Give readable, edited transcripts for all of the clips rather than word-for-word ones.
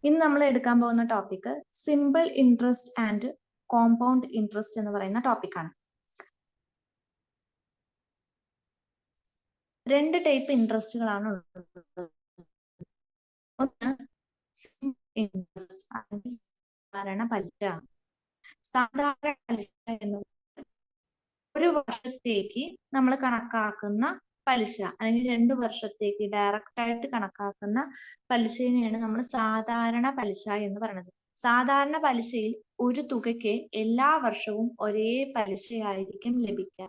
ഇന്ന് നമ്മൾ എടുക്കാൻ പോകുന്ന topic simple interest and compound interest എന്ന് പറയുന്ന ടോപ്പിക്കാണ്. രണ്ട് ടൈപ്പ് ഇൻട്രസ്റ്റുകളാണ് ഉള്ളത്. ഒന്ന് സിമ്പിൾ ഇൻട്രസ്റ്റ് അല്ലെങ്കിൽ സാധാരണ പലിശ. സാധാരണ പലിശ എന്ന് ഒരു വർഷത്തേക്ക് നമ്മൾ കണക്കാക്കുന്ന പലിശ അല്ലെങ്കിൽ 2 വർഷത്തേക്ക് ഡയറക്റ്റ് ആയിട്ട് കണക്കാക്കുന്ന പലിശയെയാണ് നമ്മൾ സാധാരണ പലിശ എന്ന് പറയുന്നത്. സാധാരണ പലിശയിൽ ഒരു തുകയ്ക്ക് എല്ലാ വർഷവും ഒരേ പലിശയായിരിക്കും ലഭിക്കുക.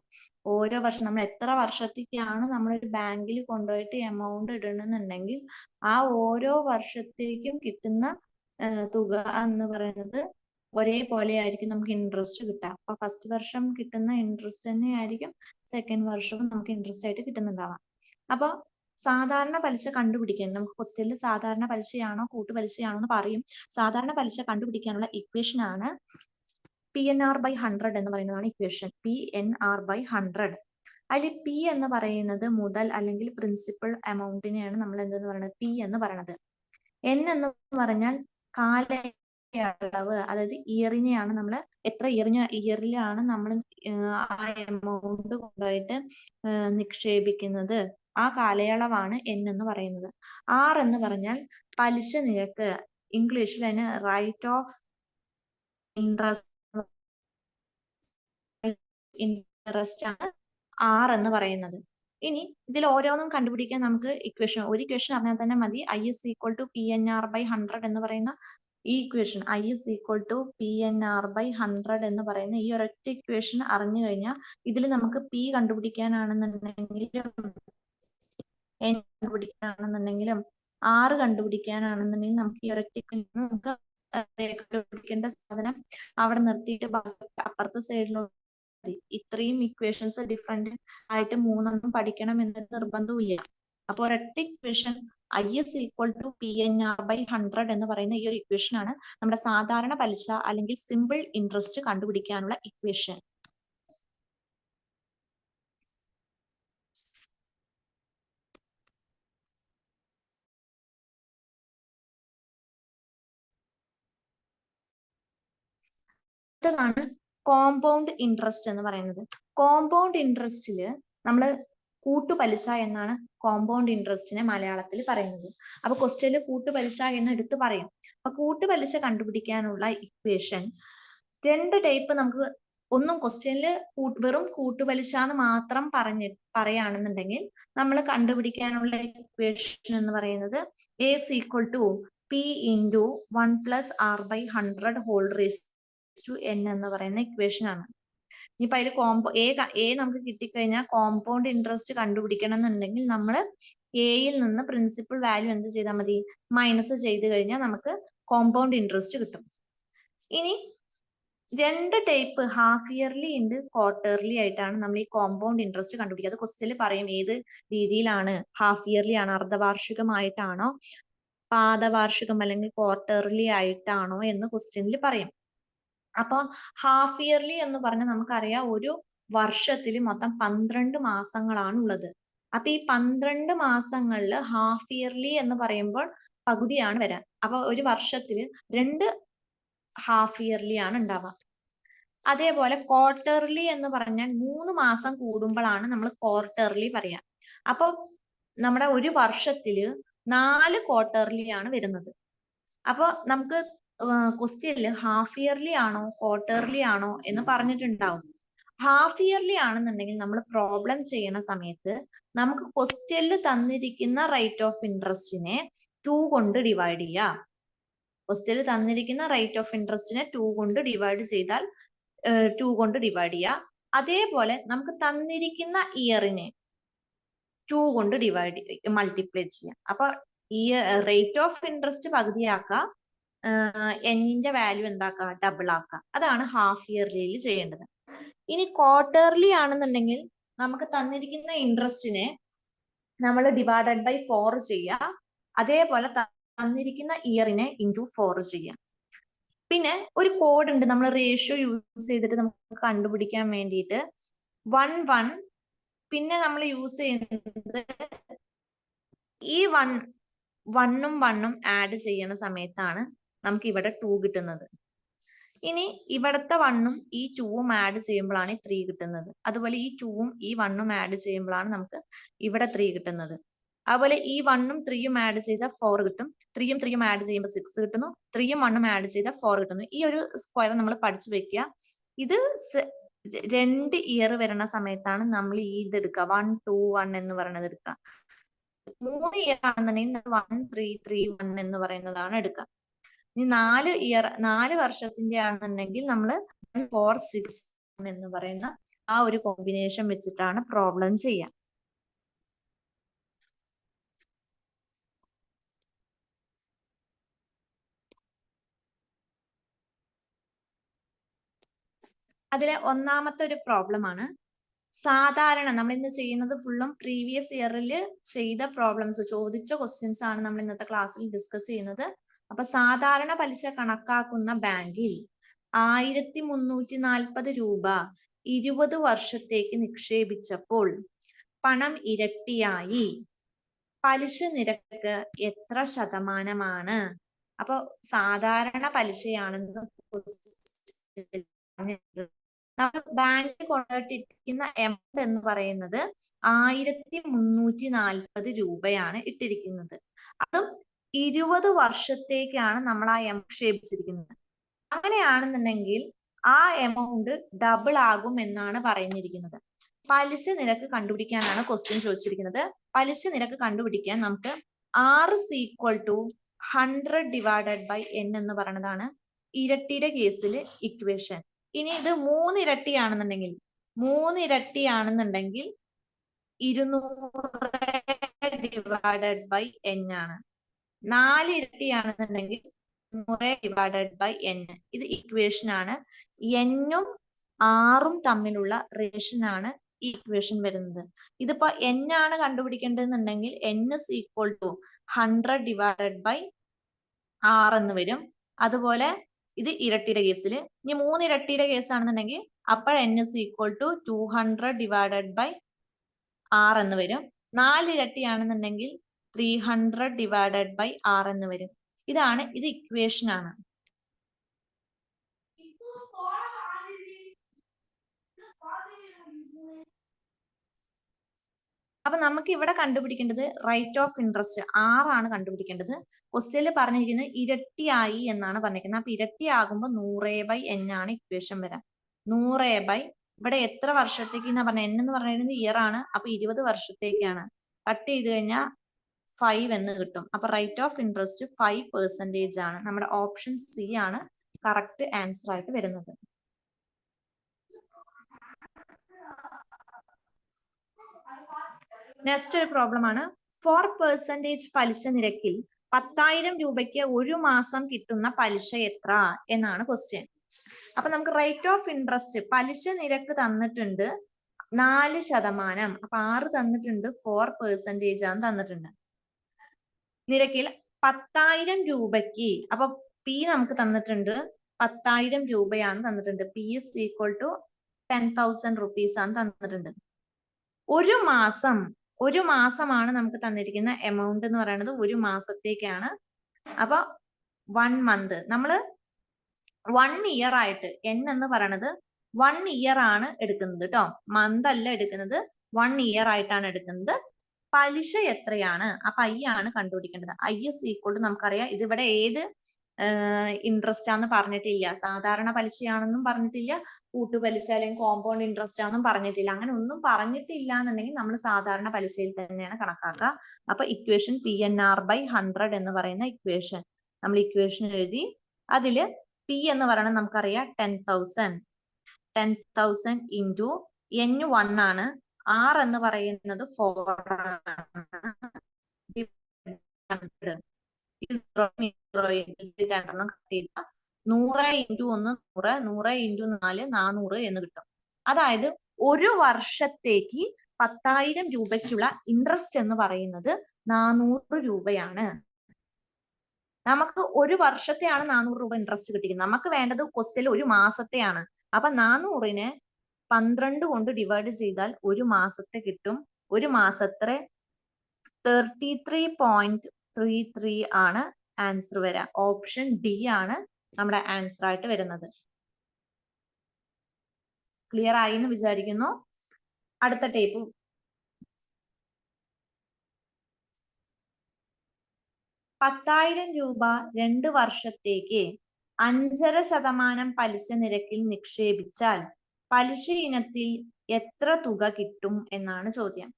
ഓരോ വർഷം നമ്മൾ എത്ര വർഷത്തേക്കാണ് നമ്മളൊരു ബാങ്കിൽ കൊണ്ടുപോയിട്ട് എമൗണ്ട് ഇടണമെന്നുണ്ടെങ്കിൽ ആ ഓരോ വർഷത്തേക്കും കിട്ടുന്ന തുക എന്ന് പറയുന്നത് ഒരേപോലെ ആയിരിക്കും നമുക്ക് ഇൻട്രസ്റ്റ് കിട്ടുക. അപ്പൊ ഫസ്റ്റ് വർഷം കിട്ടുന്ന ഇൻട്രസ്റ്റ് തന്നെ ആയിരിക്കും സെക്കൻഡ് വർഷവും നമുക്ക് ഇൻട്രസ്റ്റ് ആയിട്ട് കിട്ടുന്നുണ്ടാവാം. അപ്പൊ സാധാരണ പലിശ കണ്ടുപിടിക്കാൻ നമുക്ക് ക്വസ്റ്റ്യനിൽ സാധാരണ പലിശയാണോ കൂട്ടുപലിശയാണോ എന്ന് പറയും. സാധാരണ പലിശ കണ്ടുപിടിക്കാനുള്ള ഇക്വേഷൻ ആണ് PNR/100 എന്ന് പറയുന്നതാണ് ഇക്വേഷൻ. PNR/100. അതിൽ പി എന്ന് പറയുന്നത് മുതൽ അല്ലെങ്കിൽ പ്രിൻസിപ്പൽ എമൗണ്ടിനെയാണ് നമ്മൾ എന്തെന്ന് പറയുന്നത് പി എന്ന് പറയുന്നത്. എൻ എന്ന് പറഞ്ഞാൽ കാലയളവ്, അതായത് ഇയറിനെയാണ് നമ്മൾ എത്ര ഇയറിലാണ് നമ്മൾ ആ എമൗണ്ട് കൊണ്ടുപോയിട്ട് നിക്ഷേപിക്കുന്നത്, ആ കാലയളവാണ് എൻ എന്ന് പറയുന്നത്. ആർ എന്ന് പറഞ്ഞാൽ പലിശ നിരക്ക്, ഇംഗ്ലീഷിൽ അതിന് റേറ്റ് ഓഫ് ഇൻട്രസ്റ്റ് ആണ് ആർ എന്ന് പറയുന്നത്. ഇനി ഇതിൽ ഓരോന്നും കണ്ടുപിടിക്കാൻ നമുക്ക് ഒരു ഇക്വേഷൻ അറിഞ്ഞാൽ തന്നെ മതി. I=PNR/100 എന്ന് പറയുന്ന ഈ ഇക്വേഷൻ, I=PNR/100 എന്ന് പറയുന്ന ഈ ഒരൊറ്റ ഇക്വേഷൻ അറിഞ്ഞു കഴിഞ്ഞാൽ ഇതിൽ നമുക്ക് പി കണ്ടുപിടിക്കാനാണെന്നുണ്ടെങ്കിലും എൻ കണ്ടുപിടിക്കാനാണെന്നുണ്ടെങ്കിലും ആറ് കണ്ടുപിടിക്കാനാണെന്നുണ്ടെങ്കിൽ നമുക്ക് ഈ ഒരൊറ്റ ഇക്വേഷൻ നമുക്ക് കണ്ടുപിടിക്കേണ്ട സാധനം അവിടെ നിർത്തിയിട്ട് അപ്പുറത്തെ സൈഡിലുള്ള ഇത്രയും ഇക്വേഷൻസ് ഡിഫറെന്റ് ആയിട്ട് മൂന്നെണ്ണം പഠിക്കണം എന്നൊരു നിർബന്ധമില്ല. അപ്പൊ ഒരൊറ്റ ഇക്വേഷൻ I=PNR/100 എന്ന് പറയുന്ന ഈ ഒരു ഇക്വേഷൻ ആണ് നമ്മുടെ സാധാരണ പലിശ അല്ലെങ്കിൽ സിമ്പിൾ ഇൻട്രസ്റ്റ് കണ്ടുപിടിക്കാനുള്ള ഇക്വേഷൻ. ാണ് കോമ്പൗണ്ട് ഇൻട്രസ്റ്റ് എന്ന് പറയുന്നത്. കോമ്പൗണ്ട് ഇൻട്രസ്റ്റില് നമ്മൾ കൂട്ടുപലിശ എന്നാണ് കോമ്പൗണ്ട് ഇൻട്രസ്റ്റിനെ മലയാളത്തിൽ പറയുന്നത്. അപ്പൊ ക്വസ്റ്റ്യനിൽ കൂട്ടുപലിശ എന്ന് എടുത്ത് പറയും. അപ്പൊ കൂട്ടുപലിശ കണ്ടുപിടിക്കാനുള്ള ഇക്വേഷൻ രണ്ട് ടൈപ്പ് നമുക്ക്, ഒന്നും ക്വസ്റ്റ്യനിൽ വെറും കൂട്ടുപലിശ എന്ന് മാത്രം പറയുകയാണെന്നുണ്ടെങ്കിൽ നമ്മൾ കണ്ടുപിടിക്കാനുള്ള ഇക്വേഷൻ എന്ന് പറയുന്നത് A=P × 1+R/100 whole raise to n എന്ന് പറയുന്ന ഇക്വേഷൻ ആണ്. ഇനിയിപ്പോ അതിൽ എ നമുക്ക് കിട്ടിക്കഴിഞ്ഞാൽ കോമ്പൗണ്ട് ഇൻട്രസ്റ്റ് കണ്ടുപിടിക്കണം എന്നുണ്ടെങ്കിൽ നമ്മൾ എയിൽ നിന്ന് പ്രിൻസിപ്പൽ വാല്യൂ എന്ത് ചെയ്താൽ മതി, മൈനസ് ചെയ്ത് കഴിഞ്ഞാൽ നമുക്ക് കോമ്പൗണ്ട് ഇൻട്രസ്റ്റ് കിട്ടും. ഇനി രണ്ട് ടൈപ്പ് ഹാഫ് ഇയർലി ഉണ്ട് ക്വാർട്ടർലി ആയിട്ടാണ് നമ്മൾ ഈ കോമ്പൗണ്ട് ഇൻട്രസ്റ്റ് കണ്ടുപിടിക്കുക. അത് ക്വസ്റ്റ്യനിൽ പറയും ഏത് രീതിയിലാണ്, ഹാഫ് ഇയർലി ആണോ, അർദ്ധവാർഷികമായിട്ടാണോ, പാദവാർഷികം അല്ലെങ്കിൽ ക്വാർട്ടർലി ആയിട്ടാണോ എന്ന് ക്വസ്റ്റ്യനിൽ പറയും. അപ്പൊ ഹാഫ് ഇയർലി എന്ന് പറഞ്ഞാൽ നമുക്കറിയാം ഒരു വർഷത്തിൽ മൊത്തം 12 മാസങ്ങളാണ് ഉള്ളത്. അപ്പൊ ഈ 12 മാസങ്ങളിൽ ഹാഫ് ഇയർലി എന്ന് പറയുമ്പോൾ പകുതിയാണ് വരാൻ. അപ്പൊ ഒരു വർഷത്തിൽ 2 ഹാഫ് ഇയർലി ആണ് ഉണ്ടാവുക. അതേപോലെ ക്വാർട്ടർലി എന്ന് പറഞ്ഞാൽ 3 മാസം കൂടുമ്പോഴാണ് നമ്മൾ ക്വാർട്ടർലി പറയാ. അപ്പൊ നമ്മുടെ ഒരു വർഷത്തിൽ 4 ക്വാർട്ടർലി ആണ് വരുന്നത്. അപ്പൊ നമുക്ക് ക്വസ്റ്റ്യനിൽ ഹാഫ് ഇയർലി ആണോ ക്വാർട്ടർലി ആണോ എന്ന് പറഞ്ഞിട്ടുണ്ടാവും. ഹാഫ് ഇയർലി ആണെന്നുണ്ടെങ്കിൽ നമ്മൾ പ്രോബ്ലം ചെയ്യുന്ന സമയത്ത് നമുക്ക് ക്വസ്റ്റ്യനിൽ തന്നിരിക്കുന്ന റേറ്റ് ഓഫ് ഇൻട്രസ്റ്റിനെ 2 കൊണ്ട് ഡിവൈഡ് ചെയ്യാം. ക്വസ്റ്റ്യനിൽ തന്നിരിക്കുന്ന റേറ്റ് ഓഫ് ഇൻട്രസ്റ്റിനെ 2 കൊണ്ട് ഡിവൈഡ് ചെയ്താൽ 2 കൊണ്ട് ഡിവൈഡ് ചെയ്യാം. അതേപോലെ നമുക്ക് തന്നിരിക്കുന്ന ഇയറിനെ 2 കൊണ്ട് മൾട്ടിപ്ലൈ ചെയ്യാം. അപ്പൊ ഈ റേറ്റ് ഓഫ് ഇൻട്രസ്റ്റ് പകുതിയാക്കുക, എന്നിന്റെ വാല്യൂ എന്താക്കുക, ഡബിൾ ആക്കുക. അതാണ് ഹാഫ് ഇയർലിയിൽ ചെയ്യേണ്ടത്. ഇനി ക്വാർട്ടർലി ആണെന്നുണ്ടെങ്കിൽ നമുക്ക് തന്നിരിക്കുന്ന ഇൻട്രസ്റ്റിനെ നമ്മൾ ഡിവൈഡഡ് ബൈ 4 ചെയ്യുക. അതേപോലെ തന്നിരിക്കുന്ന ഇയറിനെ ഇൻറ്റു 4 ചെയ്യാം. പിന്നെ ഒരു കോഡ് ഉണ്ട്, നമ്മൾ റേഷ്യോ യൂസ് ചെയ്തിട്ട് നമുക്ക് കണ്ടുപിടിക്കാൻ വേണ്ടിയിട്ട് 1:1. പിന്നെ നമ്മൾ യൂസ് ചെയ്യുന്നത് ഈ 1 1ഉം 1ഉം ആഡ് ചെയ്യുന്ന സമയത്താണ് നമുക്ക് ഇവിടെ 2 കിട്ടുന്നത്. ഇനി ഇവിടുത്തെ 1ഉം ഈ 2ഉം ആഡ് ചെയ്യുമ്പോഴാണ് 3 കിട്ടുന്നത്. അതുപോലെ ഈ 2ഉം ഈ 1ഉം ആഡ് ചെയ്യുമ്പോഴാണ് നമുക്ക് ഇവിടെ 3 കിട്ടുന്നത്. അതുപോലെ ഈ 1ഉം 3ഉം ആഡ് ചെയ്താൽ 4 കിട്ടും. 3ഉം 3ഉം ആഡ് ചെയ്യുമ്പോൾ 6 കിട്ടുന്നു. 3ഉം 1ഉം ആഡ് ചെയ്താൽ 4 കിട്ടുന്നു. ഈ ഒരു സ്ക്വയർ നമ്മൾ പഠിച്ചു വെക്കുക. ഇത് 2 ഇയർ വരുന്ന സമയത്താണ് നമ്മൾ ഈ ഇത് എടുക്കുക, 1 2 1 എന്ന് പറയുന്നത് എടുക്കുക. 3 ഇയർ ആണെന്നുണ്ടെങ്കിൽ 1 3 3 1 എന്ന് പറയുന്നതാണ് എടുക്കുക. ഇനി 4 വർഷത്തിന്റെ ആണെന്നുണ്ടെങ്കിൽ നമ്മൾ 4 6 എന്ന് പറയുന്ന ആ ഒരു കോമ്പിനേഷൻ വെച്ചിട്ടാണ് പ്രോബ്ലം ചെയ്യുക. അതിലെ ഒന്നാമത്തെ ഒരു പ്രോബ്ലം ആണ് സാധാരണ നമ്മൾ ഇന്ന് ചെയ്യുന്നത് ഫുള്ളും പ്രീവിയസ് ഇയറിൽ ചെയ്ത പ്രോബ്ലംസ്, ചോദിച്ച ക്വസ്റ്റ്യൻസ് ആണ് നമ്മൾ ഇന്നത്തെ ക്ലാസ്സിൽ ഡിസ്കസ് ചെയ്യുന്നത്. അപ്പൊ സാധാരണ പലിശ കണക്കാക്കുന്ന ബാങ്കിൽ 1340 രൂപ 20 വർഷത്തേക്ക് നിക്ഷേപിച്ചപ്പോൾ പണം ഇരട്ടിയായി. പലിശ നിരക്ക് എത്ര ശതമാനമാണ്? അപ്പൊ സാധാരണ പലിശയാണെന്ന് നമ്മൾ ബാങ്ക് കൊണ്ടിട്ടിരിക്കുന്ന എമൗണ്ട് എന്ന് പറയുന്നത് 1340 രൂപയാണ് ഇട്ടിരിക്കുന്നത്. അതും 20 വർഷത്തേക്കാണ് നമ്മൾ ആ എമൗണ്ട് നിക്ഷേപിച്ചിരിക്കുന്നത്. അങ്ങനെയാണെന്നുണ്ടെങ്കിൽ ആ എമൗണ്ട് ഡബിൾ ആകും എന്നാണ് പറഞ്ഞിരിക്കുന്നത്. പലിശ നിരക്ക് കണ്ടുപിടിക്കാനാണ് ക്വസ്റ്റ്യൻ ചോദിച്ചിരിക്കുന്നത്. പലിശ നിരക്ക് കണ്ടുപിടിക്കാൻ നമുക്ക് R is equal to 100 divided by n എന്ന് പറയുന്നതാണ് ഇരട്ടിയുടെ കേസിൽ ഇക്വേഷൻ. ഇനി ഇത് 3 ഇരട്ടിയാണെന്നുണ്ടെങ്കിൽ 200 divided by n ആണ്. 4 ഇരട്ടിയാണെന്നുണ്ടെങ്കിൽ 100 divided by n. ഇത് ഇക്വേഷൻ ആണ്. n-ഉം r-ഉം തമ്മിലുള്ള റിലേഷൻ ആണ് ഈ ഇക്വേഷൻ വരുന്നത്. ഇതിപ്പോ n ആണ് കണ്ടുപിടിക്കേണ്ടതെന്നുണ്ടെങ്കിൽ n is equal to 100 divided by r എന്ന് വരും. അതുപോലെ ഇത് ഇരട്ടിയുടെ കേസിൽ. ഇനി 3 ഇരട്ടിയുടെ കേസ് ആണെന്നുണ്ടെങ്കിൽ അപ്പോൾ n is equal to 200 divided by r എന്ന് വരും. 4 ഇരട്ടിയാണെന്നുണ്ടെങ്കിൽ 300 divided by r എന്ന് വരും. ഇത് ഇക്വേഷൻ ആണ്. അപ്പൊ നമുക്ക് ഇവിടെ കണ്ടുപിടിക്കേണ്ടത് റേറ്റ് ഓഫ് ഇൻട്രസ്റ്റ് R ആണ് കണ്ടുപിടിക്കേണ്ടത്. ക്വസ്റ്റ്യനിൽ പറഞ്ഞിരിക്കുന്നത് ഇരട്ടിയായി എന്നാണ് പറഞ്ഞിരിക്കുന്നത്. അപ്പൊ ഇരട്ടിയാകുമ്പോൾ 100/n ആണ് ഇക്വേഷൻ വരാം. 100 ഇവിടെ എത്ര വർഷത്തേക്ക് എന്നാ പറഞ്ഞത്? n എന്ന് പറഞ്ഞിരുന്നത് ഇയർ ആണ്. അപ്പൊ 20 വർഷത്തേക്കാണ്. കട്ട് ചെയ്ത് കഴിഞ്ഞാൽ 5 എന്ന് കിട്ടും. അപ്പൊ റേറ്റ് ഓഫ് ഇൻട്രസ്റ്റ് 5% ആണ്. നമ്മുടെ ഓപ്ഷൻ C ആണ് കറക്റ്റ് ആൻസർ ആയിട്ട് വരുന്നത്. നെക്സ്റ്റ് ഒരു പ്രോബ്ലം ആണ് 4% പലിശ നിരക്കിൽ 10,000 രൂപയ്ക്ക് ഒരു മാസം കിട്ടുന്ന പലിശ എത്ര എന്നാണ് ക്വസ്റ്റ്യൻ. അപ്പൊ നമുക്ക് റേറ്റ് ഓഫ് ഇൻട്രസ്റ്റ് പലിശ നിരക്ക് തന്നിട്ടുണ്ട് 4%. അപ്പൊ 6 തന്നിട്ടുണ്ട്, 4% ആണ് തന്നിട്ടുണ്ട്. നിരക്കിൽ 10,000 രൂപയ്ക്ക്, അപ്പൊ പി നമുക്ക് തന്നിട്ടുണ്ട് 10,000 രൂപയാണ് തന്നിട്ടുണ്ട്. P is equal to 10,000 rupees ആണ് തന്നിട്ടുണ്ട്. ഒരു മാസമാണ് നമുക്ക് തന്നിരിക്കുന്ന എമൗണ്ട് എന്ന് പറയുന്നത്. ഒരു മാസത്തേക്കാണ്. അപ്പൊ 1 month നമ്മള് 1 year ആയിട്ട് n എന്ന് പറയുന്നത് 1 year ആണ് എടുക്കുന്നത് കേട്ടോ. മന്ത് അല്ല എടുക്കുന്നത്, 1 year ആയിട്ടാണ് എടുക്കുന്നത്. പലിശ എത്രയാണ്? അപ്പൊ I ആണ് കണ്ടുപിടിക്കേണ്ടത്. I is equal to നമുക്കറിയാം ഇതിവിടെ ഏത് ഇൻട്രസ്റ്റ് ആണെന്ന് പറഞ്ഞിട്ടില്ല. സാധാരണ പലിശയാണെന്നും പറഞ്ഞിട്ടില്ല, കൂട്ടുപലിശ അല്ലെങ്കിൽ കോമ്പൗണ്ട് ഇൻട്രസ്റ്റ് ആണെന്നും പറഞ്ഞിട്ടില്ല. അങ്ങനെ ഒന്നും പറഞ്ഞിട്ടില്ല എന്നുണ്ടെങ്കിൽ നമ്മൾ സാധാരണ പലിശയിൽ തന്നെയാണ് കണക്കാക്കുക. അപ്പൊ ഇക്വേഷൻ PNR/100 എന്ന് പറയുന്ന ഇക്വേഷൻ നമ്മൾ ഇക്വേഷൻ എഴുതി. അതില് P എന്ന് പറയുന്നത് നമുക്കറിയാം 10,000 ഇൻറ്റു n 1 ആണ്, R എന്ന് പറയുന്നത് 4 ആണ്. 100 ഇൻറ്റു 1 100, 100 ഇൻറ്റു 4 400 എന്ന് കിട്ടും. അതായത് ഒരു വർഷത്തേക്ക് 10,000 രൂപയ്ക്കുള്ള ഇൻട്രസ്റ്റ് എന്ന് പറയുന്നത് 400 രൂപയാണ്. നമുക്ക് ഒരു വർഷത്തെയാണ് 400 രൂപ ഇൻട്രസ്റ്റ് കിട്ടിയിരിക്കുന്നത്. നമുക്ക് വേണ്ടത് ക്വസ്റ്റ്യനിൽ ഒരു മാസത്തെയാണ്. അപ്പൊ 400നെ 12 കൊണ്ട് ഡിവൈഡ് ചെയ്താൽ ഒരു മാസത്തെ കിട്ടും. ഒരു മാസത്തെ 0.33 ആണ് ആൻസർ വരിക. ഓപ്ഷൻ ഡി ആണ് നമ്മുടെ ആൻസർ ആയിട്ട് വരുന്നത്. ക്ലിയർ ആയി എന്ന് വിചാരിക്കുന്നു. അടുത്ത ടേപ്പ്. രൂപ 2 വർഷത്തേക്ക് 5.5% പലിശ നിരക്കിൽ നിക്ഷേപിച്ചാൽ പലിശ ഇനത്തിൽ എത്ര തുക കിട്ടും എന്നാണ് ചോദ്യം.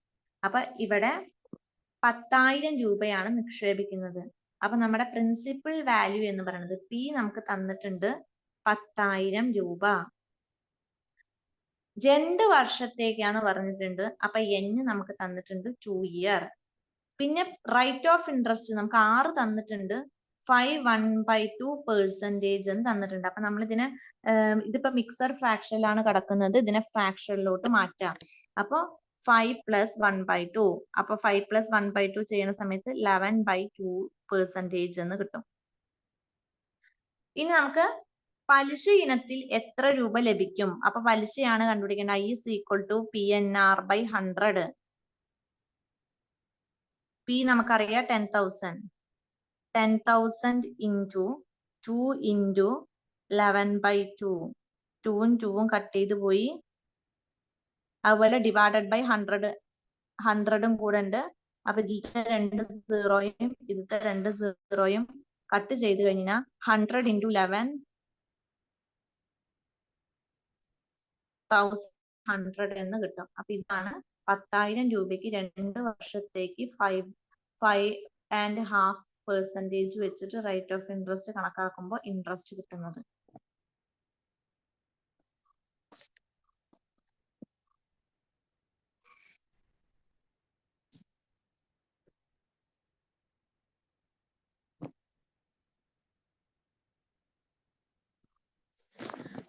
അപ്പൊ ഇവിടെ 10,000 രൂപയാണ് നിക്ഷേപിക്കുന്നത്. അപ്പൊ നമ്മുടെ പ്രിൻസിപ്പൽ വാല്യൂ എന്ന് പറയുന്നത് പി നമുക്ക് തന്നിട്ടുണ്ട് 10,000 രൂപ. 2 വർഷത്തേക്കാണ് പറഞ്ഞിട്ടുണ്ട്. അപ്പൊ എൻ നമുക്ക് തന്നിട്ടുണ്ട് 2 ഇയർ. പിന്നെ റേറ്റ് ഓഫ് ഇൻട്രസ്റ്റ് നമുക്ക് 6 തന്നിട്ടുണ്ട്. 1/2% എന്ന് തന്നിട്ടുണ്ട്. അപ്പൊ നമ്മൾ ഇതിപ്പോ മിക്സർ ഫ്രാക്ഷനിലാണ് കിടക്കുന്നത്. ഇതിനെ ഫ്രാക്ഷനിലോട്ട് മാറ്റാം. അപ്പൊ 5 + 1/2. അപ്പൊ 5 + 1/2 ചെയ്യുന്ന സമയത്ത് 11/2% എന്ന് കിട്ടും. ഇനി നമുക്ക് പലിശ ഇനത്തിൽ എത്ര രൂപ ലഭിക്കും? അപ്പൊ പലിശയാണ് കണ്ടുപിടിക്കേണ്ടത്. I = PNR/100. P നമുക്കറിയാം 10,000. 10,000 × 2 × 11/2. 2ഉം 2ഉം കട്ട് ചെയ്ത് പോയി. അതുപോലെ /100. 100ഉം കൂടെ ഉണ്ട്. അപ്പൊ ഇതിത്തെ 2 0യും ഇതിത്തെ 2 0യും കട്ട് ചെയ്ത് കഴിഞ്ഞാൽ 100 × 11,100 എന്ന് കിട്ടും. അപ്പൊ ഇതാണ് 10,000 രൂപയ്ക്ക് 2 വർഷത്തേക്ക് 5.5% വെച്ചിട്ട് റേറ്റ് ഓഫ് ഇൻട്രസ്റ്റ് കണക്കാക്കുമ്പോൾ ഇൻട്രസ്റ്റ് കിട്ടുന്നത്.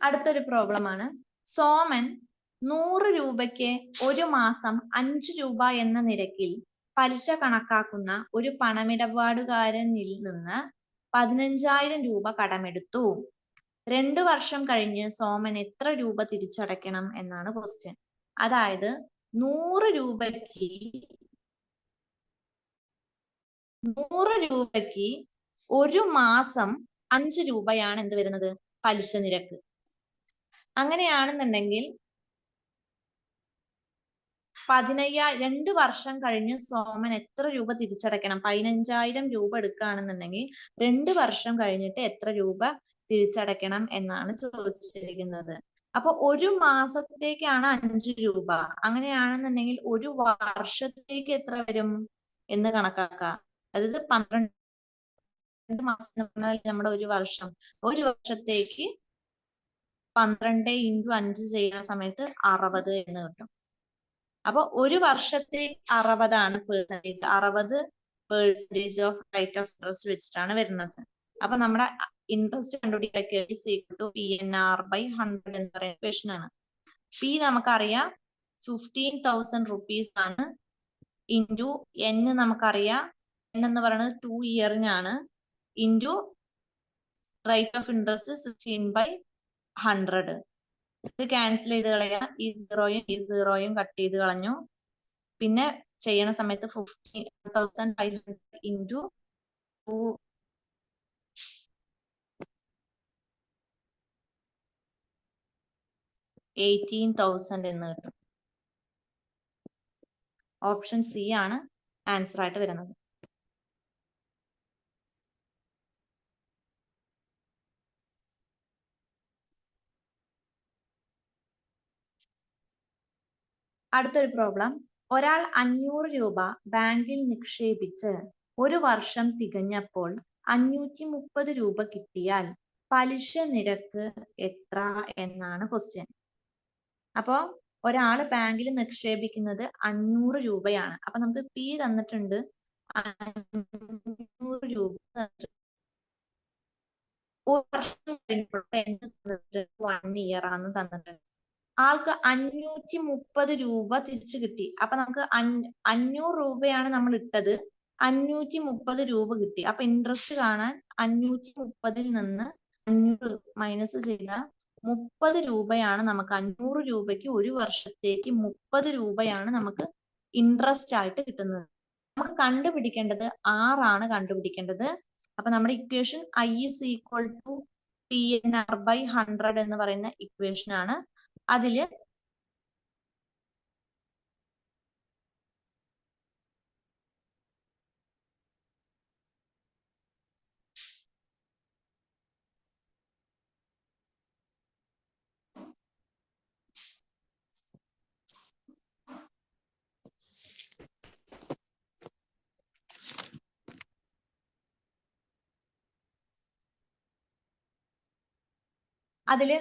അടുത്തൊരു പ്രോബ്ലം ആണ്. സോമൻ 100 രൂപയ്ക്ക് ഒരു മാസം 5 രൂപ എന്ന നിരക്കിൽ പലിശ കണക്കാക്കുന്ന ഒരു പണമിടപാടുകാരനിൽ നിന്ന് 15,000 രൂപ കടമെടുത്തു. 2 വർഷം കഴിഞ്ഞ് സോമൻ എത്ര രൂപ തിരിച്ചടയ്ക്കണം എന്നാണ് ക്വസ്റ്റ്യൻ. അതായത് 100 രൂപയ്ക്ക് ഒരു മാസം 5 രൂപയാണ് എന്ത് വരുന്നത്? പലിശ നിരക്ക്. അങ്ങനെയാണെന്നുണ്ടെങ്കിൽ 2 വർഷം കഴിഞ്ഞ് സോമൻ എത്ര രൂപ തിരിച്ചടയ്ക്കണം? 15,000 രൂപ എടുക്കുകയാണെന്നുണ്ടെങ്കിൽ 2 വർഷം കഴിഞ്ഞിട്ട് എത്ര രൂപ തിരിച്ചടയ്ക്കണം എന്നാണ് ചോദിച്ചിരിക്കുന്നത്. അപ്പൊ ഒരു മാസത്തേക്കാണ് 5 രൂപ. അങ്ങനെയാണെന്നുണ്ടെങ്കിൽ ഒരു വർഷത്തേക്ക് എത്ര വരും എന്ന് കണക്കാക്കാം. അതായത് 12 മാസം നമ്മുടെ ഒരു വർഷം. ഒരു വർഷത്തേക്ക് 12 × 5 ചെയ്യുന്ന സമയത്ത് 60 എന്ന് കിട്ടും. അപ്പൊ ഒരു വർഷത്തെ 60 percentage. 60% of rate of interest വെച്ചിട്ടാണ് വരുന്നത്. അപ്പൊ നമ്മുടെ ഇൻട്രസ്റ്റ് കണ്ടുപിടിക്കുക PNR/100 എന്ന് പറയുന്ന ക്വസ്റ്റ്യൻ ആണ്. പി നമുക്കറിയാം 15,000 rupees ആണ്. ഇൻറ്റു N നമുക്കറിയാം. N എന്ന് പറയുന്നത് 2 ഇയറിനാണ്. Into rate of interest 16/100. ഇത് ക്യാൻസൽ ചെയ്ത് കളയാം. ഈ 0യും കട്ട് ചെയ്ത് കളഞ്ഞു. പിന്നെ ചെയ്യണ സമയത്ത് 15,500 × 2 18,000 എന്ന് കിട്ടും. ഓപ്ഷൻ സി ആണ് ആൻസർ ആയിട്ട് വരുന്നത്. അടുത്തൊരു പ്രോബ്ലം. ഒരാൾ 500 രൂപ ബാങ്കിൽ നിക്ഷേപിച്ച് ഒരു വർഷം തികഞ്ഞപ്പോൾ 530 രൂപ കിട്ടിയാൽ പലിശ നിരക്ക് എത്ര എന്നാണ് ക്വസ്റ്റ്യൻ. അപ്പോ ഒരാൾ ബാങ്കിൽ നിക്ഷേപിക്കുന്നത് 500 രൂപയാണ്. അപ്പൊ നമുക്ക് പി തന്നിട്ടുണ്ട് 500 രൂപ. ഒരു വർഷം കഴിഞ്ഞപ്പോൾ 1 ഇയർ ആണെന്ന് തന്നിട്ടുണ്ട്. ആൾക്ക് 530 രൂപ തിരിച്ചു കിട്ടി. അപ്പൊ നമുക്ക് 500 രൂപയാണ് നമ്മൾ ഇട്ടത്. 530 രൂപ കിട്ടി. അപ്പൊ ഇൻട്രസ്റ്റ് കാണാൻ 530 നിന്ന് 500 മൈനസ് ചെയ്താൽ 30 രൂപയാണ് നമുക്ക്. 500 രൂപയ്ക്ക് ഒരു വർഷത്തേക്ക് 30 രൂപയാണ് നമുക്ക് ഇൻട്രസ്റ്റ് ആയിട്ട് കിട്ടുന്നത്. നമുക്ക് കണ്ടുപിടിക്കേണ്ടത് R ആണ് കണ്ടുപിടിക്കേണ്ടത്. അപ്പൊ നമ്മുടെ equation I is equal to PNR/100 എന്ന് പറയുന്ന ഇക്വേഷൻ ആണ്. അതില്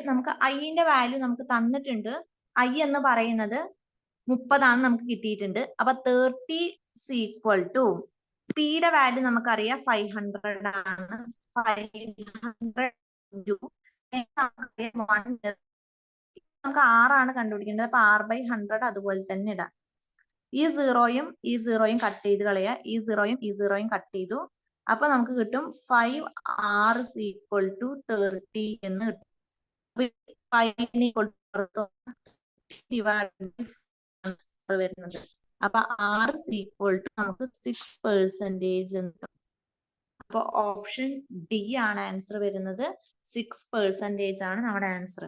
നമുക്ക് ഐന്റെ വാല്യൂ നമുക്ക് തന്നിട്ടുണ്ട്. ഐ എന്ന് പറയുന്നത് 30 നമുക്ക് കിട്ടിയിട്ടുണ്ട്. അപ്പൊ 30 ഈക്വൽ ടു പിയുടെ വാല്യൂ നമുക്കറിയാം 500 ആണ്. 500 നമുക്ക് R ആണ് കണ്ടുപിടിക്കേണ്ടത്. അപ്പൊ R/100 അതുപോലെ തന്നെ ഇടാം. ഈ സീറോയും കട്ട് ചെയ്ത് കളയുക. ഈ സീറോയും കട്ട് ചെയ്തു. അപ്പൊ നമുക്ക് കിട്ടും 5R ഈക്വൽ ടു 30 എന്ന് കിട്ടും. 5 വരുന്നത്. അപ്പൊ R ഈക്വൽ ടു നമുക്ക് 6% എന്ന്. അപ്പൊ ഓപ്ഷൻ ഡി ആണ് ആൻസർ വരുന്നത്. 6% ആണ് നമ്മുടെ ആൻസർ.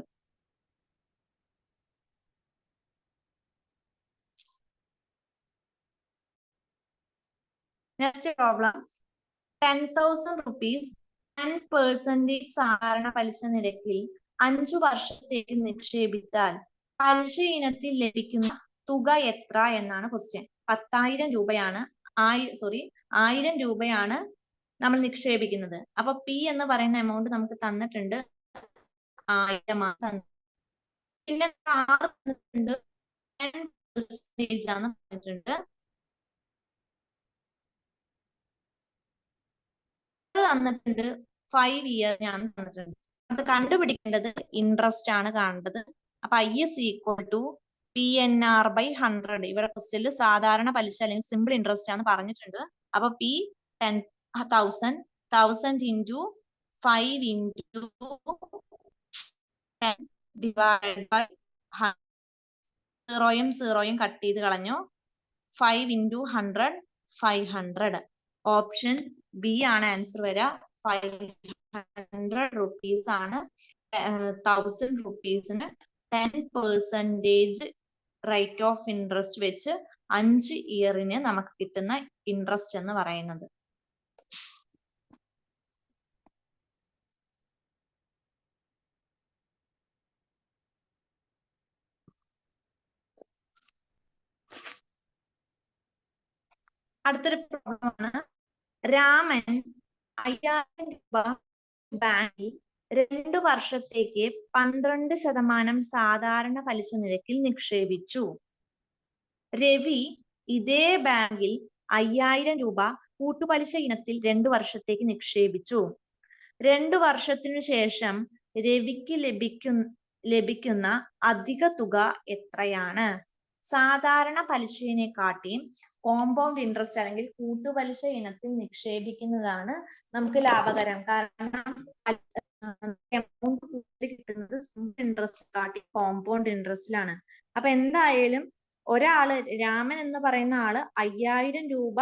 നെക്സ്റ്റ് പ്രോബ്ലം 10,000 rupees 10% സാധാരണ പലിശ നിരക്കിൽ 5 വർഷത്തേക്ക് നിക്ഷേപിച്ചാൽ പലിശ ഇനത്തിൽ ലഭിക്കുന്ന തുക എത്ര എന്നാണ് ക്വസ്റ്റ്യൻ. 10,000 രൂപയാണ് 1000 രൂപയാണ് നമ്മൾ നിക്ഷേപിക്കുന്നത്. അപ്പൊ പി എന്ന് പറയുന്ന എമൗണ്ട് നമുക്ക് തന്നിട്ടുണ്ട് 1000. പിന്നെ 10% ആണ് പറഞ്ഞിട്ടുണ്ട്. തന്നിട്ടുണ്ട് 5 ഇയർ ഞാൻ തന്നിട്ടുണ്ട്. അത് കണ്ടുപിടിക്കേണ്ടത് ഇൻട്രസ്റ്റ് ആണ് കാണേണ്ടത്. അപ്പൊ I is equal to PNR/100. ഇവിടെ ക്വസ്റ്റ്യനിൽ സാധാരണ പലിശ അല്ലെങ്കിൽ സിമ്പിൾ ഇൻട്രസ്റ്റ് ആണ് പറഞ്ഞിട്ടുണ്ട്. അപ്പൊ P 10,000 into 5 into 10 divided by 100. സീറോയും cut ചെയ്ത് കളഞ്ഞു. 5 into 100 500. ഓപ്ഷൻ ബി ആണ് ആൻസർ വരിക. 500 rupees ആണ് 1000 rupeesന് 10% റേറ്റ് ഓഫ് ഇൻട്രസ്റ്റ് വെച്ച് 5 ഇയറിന് നമുക്ക് കിട്ടുന്ന ഇൻട്രസ്റ്റ് എന്ന് പറയുന്നത്. അടുത്തൊരു പ്രോബ്ലമാണ്. രാമൻ 5000 രൂപ ബാങ്കിൽ 2 വർഷത്തേക്ക് 12% സാധാരണ പലിശ നിരക്കിൽ നിക്ഷേപിച്ചു. രവി ഇതേ ബാങ്കിൽ 5000 രൂപ കൂട്ടുപലിശ ഇനത്തിൽ 2 വർഷത്തേക്ക് നിക്ഷേപിച്ചു. 2 വർഷത്തിനു ശേഷം രവിക്ക് ലഭിക്കുന്ന അധിക തുക എത്രയാണ്? സാധാരണ പലിശയിനെക്കാട്ടിയും കോമ്പൗണ്ട് ഇൻട്രസ്റ്റ് അല്ലെങ്കിൽ കൂട്ടുപലിശ ഇനത്തിൽ നിക്ഷേപിക്കുന്നതാണ് നമുക്ക് ലാഭകരം. കാരണം എമൗണ്ട് കിട്ടുന്നത് സിമ്പിൾ ഇൻട്രസ്റ്റ് കാട്ടി കോമ്പൗണ്ട് ഇൻട്രസ്റ്റിലാണ്. അപ്പൊ എന്തായാലും ഒരാള് രാമൻ എന്ന് പറയുന്ന ആള് 5000 രൂപ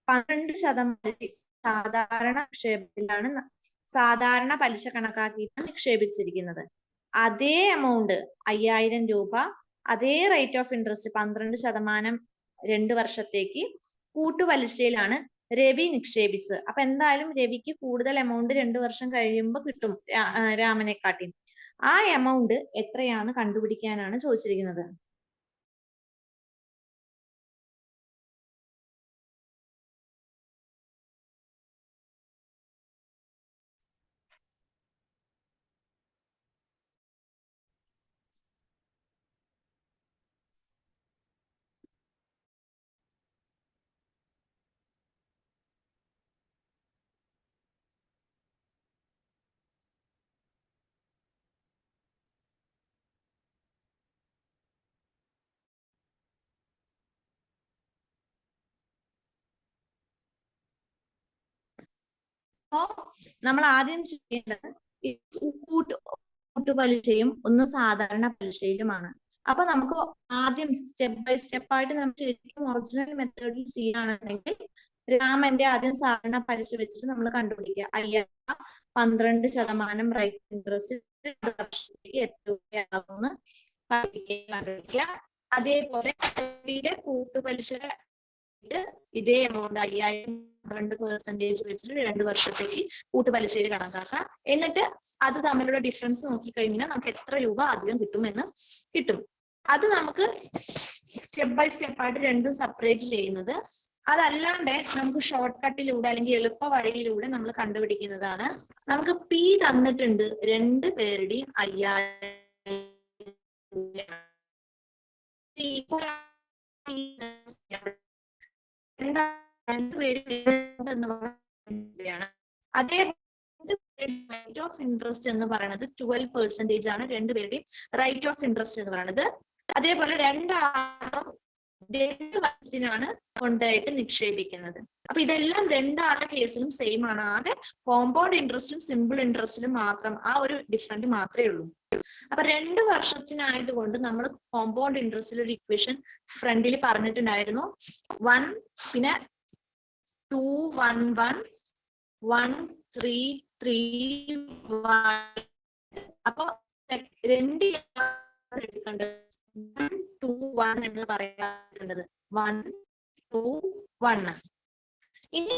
12% സാധാരണ നിക്ഷേപത്തിലാണ് സാധാരണ പലിശ കണക്കാക്കിയിട്ട് നിക്ഷേപിച്ചിരിക്കുന്നത്. അതേ എമൗണ്ട് 5000 രൂപ അതേ റേറ്റ് ഓഫ് ഇൻട്രസ്റ്റ് 12% 2 വർഷത്തേക്ക് കൂട്ടുപലിശയിലാണ് രവി നിക്ഷേപിച്ചത്. അപ്പൊ എന്തായാലും രവിക്ക് കൂടുതൽ എമൗണ്ട് 2 വർഷം കഴിയുമ്പോൾ കിട്ടും രാമനെക്കാട്ടി. ആ എമൗണ്ട് എത്രയാണ് കണ്ടുപിടിക്കാനാണ് ചോദിച്ചിരിക്കുന്നത്. നമ്മൾ ആദ്യം ചെയ്യേണ്ടത് കൂട്ടുപലിശയും ഒന്ന് സാധാരണ പലിശയിലുമാണ്. അപ്പൊ നമുക്ക് ആദ്യം സ്റ്റെപ്പ് ബൈ സ്റ്റെപ്പ് ആയിട്ട് നമുക്ക് ശരിക്കും ഒറിജിനൽ മെത്തേഡിൽ ചെയ്യുകയാണെന്നുണ്ടെങ്കിൽ രാമന്റെ ആദ്യം സാധാരണ പലിശ വെച്ചിട്ട് നമ്മൾ കണ്ടുപിടിക്കുക 12% റൈറ്റ് ഇൻട്രസ്റ്റ് എത്ര രൂപയാകുമെന്ന് കണ്ടുപിടിക്കുക. അതേപോലെ കൂട്ടുപലിശ ഇതേ എമൗണ്ട് 5000 വെച്ചിട്ട് 2 വർഷത്തേക്ക് കൂട്ടുപലിശയിൽ കണക്കാക്കാം. എന്നിട്ട് അത് തമ്മിലുള്ള ഡിഫറൻസ് നോക്കിക്കഴിഞ്ഞാൽ നമുക്ക് എത്ര രൂപ അധികം കിട്ടുമെന്ന് കിട്ടും. അത് നമുക്ക് സ്റ്റെപ്പ് ബൈ സ്റ്റെപ്പ് ആയിട്ട് രണ്ടും സെപ്പറേറ്റ് ചെയ്യുന്നത്. അതല്ലാണ്ട് നമുക്ക് ഷോർട്ട് കട്ടിലൂടെ അല്ലെങ്കിൽ എളുപ്പ വഴിയിലൂടെ നമ്മൾ കണ്ടുപിടിക്കുന്നതാണ്. നമുക്ക് പി തന്നിട്ടുണ്ട്, 2 പേരുടെയും 5000 അതേ റേറ്റ് ഓഫ് ഇൻട്രസ്റ്റ് എന്ന് പറയുന്നത് 12% ആണ് രണ്ടുപേരുടെയും റേറ്റ് ഓഫ് ഇൻട്രസ്റ്റ് എന്ന് പറയുന്നത്. അതേപോലെ 2 വർഷത്തിനാണ് കൊണ്ടായിട്ട് നിക്ഷേപിക്കുന്നത്. അപ്പൊ ഇതെല്ലാം 2 കേസിലും സെയിം ആണ്. ആകെ കോമ്പൗണ്ട് ഇൻട്രസ്റ്റും സിമ്പിൾ ഇൻട്രസ്റ്റിലും മാത്രം ആ ഒരു ഡിഫറൻറ്റ് മാത്രമേ ഉള്ളൂ. അപ്പൊ 2 വർഷത്തിനായതുകൊണ്ട് നമ്മൾ കോമ്പൗണ്ട് ഇൻട്രസ്റ്റിൽ ഒരു ഇക്വേഷൻ ഫ്രണ്ടിൽ പറഞ്ഞിട്ടുണ്ടായിരുന്നു. 1 പിന്നെ 2 1 1 1 3 3 1. അപ്പൊ 2 എടുക്കേണ്ടത് 1 2 1 എന്ന് പറയാറുള്ളത് 1 2 1. ഇനി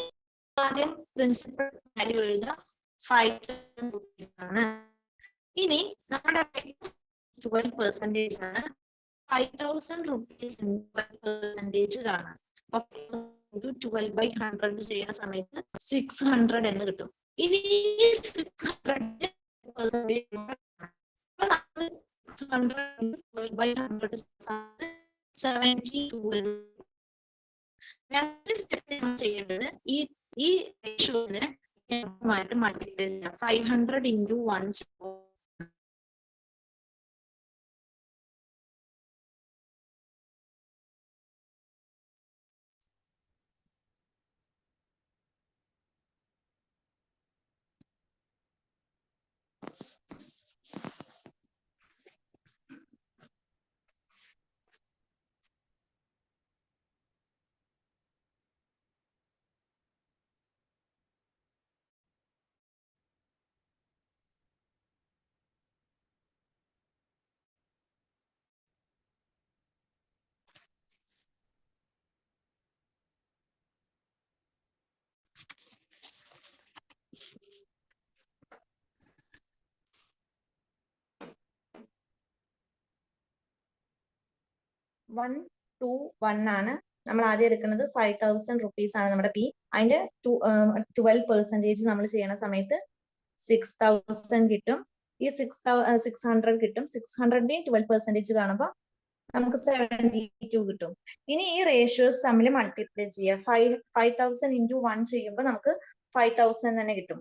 ആദ്യം പ്രിൻസിപ്പൽ വാല്യൂ എഴുതുക 5000 rupees ആണ്. ഇനി നമ്മുടെ 12% ആണ്. 5000 rupees 12% ആണ്. 12/100 ചെയ്യുന്ന സമയത്ത് 600 എന്ന് കിട്ടും. ഇനി 600 ചെയ്യേണ്ടത് ഈ റേഷ്യോസിനെ മൾട്ടിപ്ലൈ ചെയ്യാം. 500 into 1 1 2 1 ആണ്. നമ്മൾ ആദ്യം എടുക്കുന്നത് 5000 rupees ആണ് നമ്മുടെ പി. അതിന്റെ 12% നമ്മൾ ചെയ്യണ സമയത്ത് 6000 കിട്ടും. ഈ 600 കിട്ടും. 600ന്റെയും 12% കാണുമ്പോൾ നമുക്ക് 72 കിട്ടും. ഇനി ഈ റേഷ്യോസ് തമ്മിൽ മൾട്ടിപ്ലൈ ചെയ്യുക. 5000 into 1 ചെയ്യുമ്പോൾ നമുക്ക് 5000 തന്നെ കിട്ടും.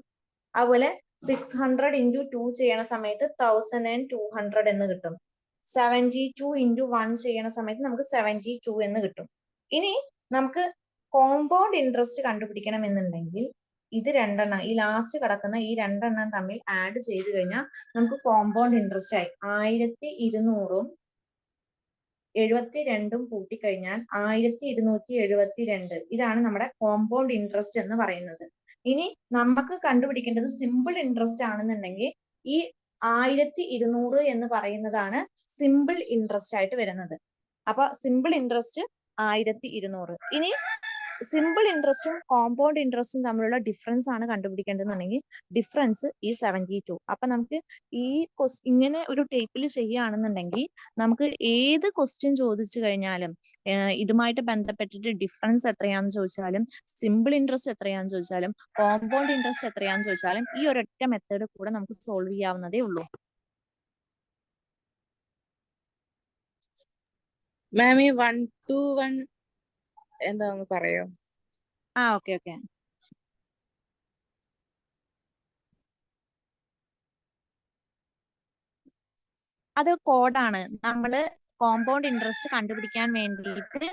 അതുപോലെ 600 into 2 ചെയ്യണ സമയത്ത് 1200 എന്ന് കിട്ടും. 72 into 1 ചെയ്യണ സമയത്ത് നമുക്ക് 72 എന്ന് കിട്ടും. ഇനി നമുക്ക് കോമ്പൗണ്ട് ഇൻട്രസ്റ്റ് കണ്ടുപിടിക്കണം എന്നുണ്ടെങ്കിൽ ഇത് 2 എണ്ണം, ഈ ലാസ്റ്റ് കിടക്കുന്ന ഈ 2 എണ്ണം തമ്മിൽ ആഡ് ചെയ്ത് കഴിഞ്ഞാൽ നമുക്ക് കോമ്പൗണ്ട് ഇൻട്രസ്റ്റ് ആയി 1200 72 കൂട്ടിക്കഴിഞ്ഞാൽ 1272. ഇതാണ് നമ്മുടെ കോമ്പൗണ്ട് ഇൻട്രസ്റ്റ് എന്ന് പറയുന്നത്. ഇനി നമുക്ക് കണ്ടുപിടിക്കേണ്ടത് സിമ്പിൾ ഇൻട്രസ്റ്റ് ആണെന്നുണ്ടെങ്കിൽ ഈ 1200 എന്ന് പറയുന്നതാണ് സിമ്പിൾ ഇൻട്രസ്റ്റ് ആയിട്ട് വരുന്നത്. അപ്പൊ സിമ്പിൾ ഇൻട്രസ്റ്റ് 1200. ഇനി സിമ്പിൾ ഇൻട്രസ്റ്റും കോമ്പൗണ്ട് ഇൻട്രസ്റ്റും തമ്മിലുള്ള ഡിഫറൻസ് ആണ് കണ്ടുപിടിക്കേണ്ടതെന്നുണ്ടെങ്കിൽ ഡിഫറൻസ് ഈ 72. അപ്പൊ നമുക്ക് ഈ ഇങ്ങനെ ഒരു ടൈപ്പിൽ ചെയ്യുകയാണെന്നുണ്ടെങ്കിൽ നമുക്ക് ഏത് ക്വസ്റ്റ്യൻ ചോദിച്ചു കഴിഞ്ഞാലും ഇതുമായിട്ട് ബന്ധപ്പെട്ടിട്ട് ഡിഫറൻസ് എത്രയാണെന്ന് ചോദിച്ചാലും സിമ്പിൾ ഇൻട്രസ്റ്റ് എത്രയാണെന്ന് ചോദിച്ചാലും കോമ്പൗണ്ട് ഇൻട്രസ്റ്റ് എത്രയാണെന്ന് ചോദിച്ചാലും ഈ ഒരൊറ്റ മെത്തേഡ് കൂടെ നമുക്ക് സോൾവ് ചെയ്യാവുന്നതേ ഉള്ളൂ. മാം ഈ 1 to 1 എന്താന്ന് പറയോ? ഓക്കെ. അത് കോഡാണ്. നമ്മള് കോമ്പൗണ്ട് ഇൻട്രസ്റ്റ് കണ്ടുപിടിക്കാൻ വേണ്ടിയിട്ട്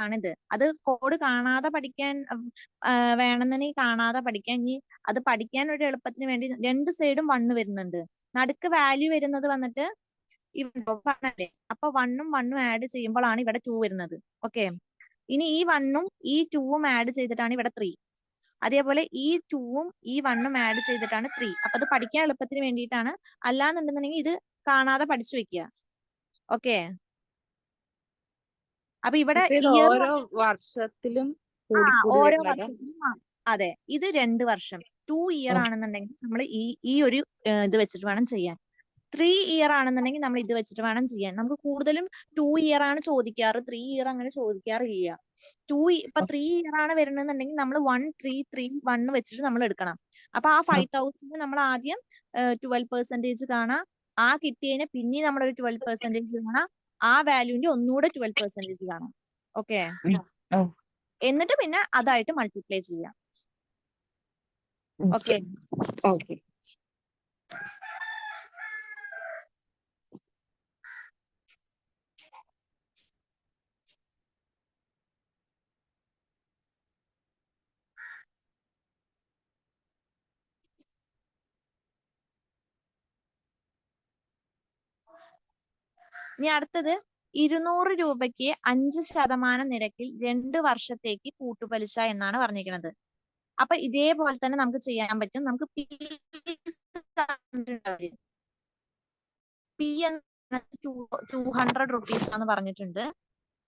ആണിത്. അത് കോഡ് കാണാതെ പഠിക്കാൻ വേണമെന്നുണ്ടെങ്കിൽ കാണാതെ പഠിക്കാൻ. ഇനി അത് പഠിക്കാൻ ഒരു എളുപ്പത്തിന് വേണ്ടി 2 സൈഡും 1 വരുന്നുണ്ട്. നടുക്ക് വാല്യൂ വരുന്നത് വന്നിട്ട് അല്ലേ, അപ്പൊ 1ഉം 1ഉം ആഡ് ചെയ്യുമ്പോഴാണ് ഇവിടെ 2 വരുന്നത്. ഓക്കെ, ഇനി ഈ 1ഉം ഈ 2ഉം ആഡ് ചെയ്തിട്ടാണ് ഇവിടെ 3. അതേപോലെ ഈ 2ഉം ഈ 1ഉം ആഡ് ചെയ്തിട്ടാണ് 3. അപ്പൊ അത് പഠിക്കാൻ എളുപ്പത്തിന് വേണ്ടിയിട്ടാണ്. അല്ലാന്നുണ്ടെന്നുണ്ടെങ്കിൽ ഇത് കാണാതെ പഠിച്ചു വെക്കുക. ഓക്കെ, അപ്പൊ ഇവിടെ ഇത് ഇയർ ഓരോ വർഷത്തിലും കൂടി ഓരോ വരുന്നതാ. വർഷത്തിലും അതെ, ഇത് 2 വർഷം 2 ഇയർ ആണെന്നുണ്ടെങ്കിൽ നമ്മൾ ഈ ഒരു ഇത് വെച്ചിട്ട് വേണം ചെയ്യാൻ. 3 ഇയർ ആണെന്നുണ്ടെങ്കിൽ നമ്മൾ ഇത് വെച്ചിട്ട് വേണം ചെയ്യാൻ. നമുക്ക് കൂടുതലും 2 ഇയർ ആണ് ചോദിക്കാറ്, 3 ഇയർ അങ്ങനെ ചോദിക്കാറില്ല. ഇപ്പൊ 3 ഇയർ ആണ് വരുന്നതെന്നുണ്ടെങ്കിൽ നമ്മൾ 1 3 3 1 വെച്ചിട്ട് നമ്മൾ എടുക്കണം. അപ്പൊ ആ 5,000 നമ്മൾ ആദ്യം 12% കാണാം, ആ കിട്ടിയതിനെ പിന്നെ നമ്മളൊരു 12% കാണാം, ആ വാല്യൂവിന്റെ ഒന്നുകൂടെ 12% കാണാം. ഓക്കെ, എന്നിട്ട് പിന്നെ അതായിട്ട് മൾട്ടിപ്ലൈ ചെയ്യാം. Okay, okay. ഇനി അടുത്തത് 200 രൂപയ്ക്ക് 5% നിരക്കിൽ 2 വർഷത്തേക്ക് കൂട്ടുപലിശ എന്നാണ് പറഞ്ഞിരിക്കുന്നത്. അപ്പൊ ഇതേപോലെ തന്നെ നമുക്ക് ചെയ്യാൻ പറ്റും. നമുക്ക് പി എന്ന 200 റുപ്പീസ് എന്ന് പറഞ്ഞിട്ടുണ്ട്.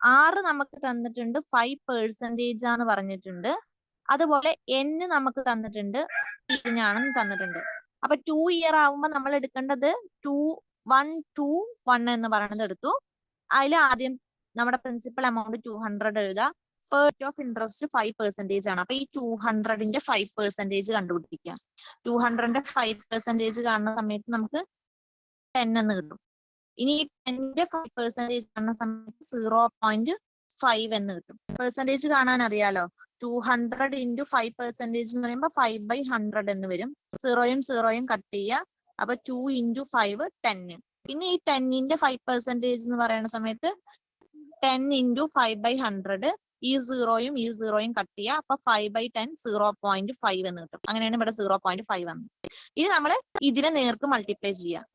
6 നമുക്ക് തന്നിട്ടുണ്ട് 5% ആന്ന് പറഞ്ഞിട്ടുണ്ട്. അതുപോലെ N നമുക്ക് തന്നിട്ടുണ്ട്, ആണെന്ന് തന്നിട്ടുണ്ട്. അപ്പൊ 2 ഇയർ ആവുമ്പോൾ നമ്മൾ എടുക്കേണ്ടത് 1 2 1 എന്ന് പറയുന്നത് എടുത്തു. അതിൽ ആദ്യം നമ്മുടെ പ്രിൻസിപ്പൽ എമൗണ്ട് 200 എഴുതാം. റേറ്റ് ഓഫ് ഇൻട്രസ്റ്റ് 5% ആണ്. അപ്പൊ ഈ 200ന്റെ 5% കണ്ടുപിടിക്കാം. 200ന്റെ 5% കാണുന്ന സമയത്ത് നമുക്ക് 10 എന്ന് കിട്ടും. ഇനി ഈ 10ന്റെ 5% കാണുന്ന സമയത്ത് 0.5 എന്ന് കിട്ടും. പെർസെന്റേജ് കാണാൻ അറിയാലോ, 200 × 5% എന്ന് പറയുമ്പോൾ 5/100 എന്ന് വരും. 0യും 0യും കട്ട് ചെയ്യുക. അപ്പൊ 2 × 5 10. പിന്നെ ഈ 10ന്റെ 5% എന്ന് പറയുന്ന സമയത്ത് 10 × 5/100. ഈ 0യും ഈ 0യും കട്ട് ചെയ്യുക. അപ്പൊ 5/10 0.5 എന്ന് കിട്ടും. അങ്ങനെയാണ് ഇവിടെ 0.5 വന്നത്. ഇത് നമ്മൾ ഇതിനെ നേർക്ക് മൾട്ടിപ്ലൈ ചെയ്യാം.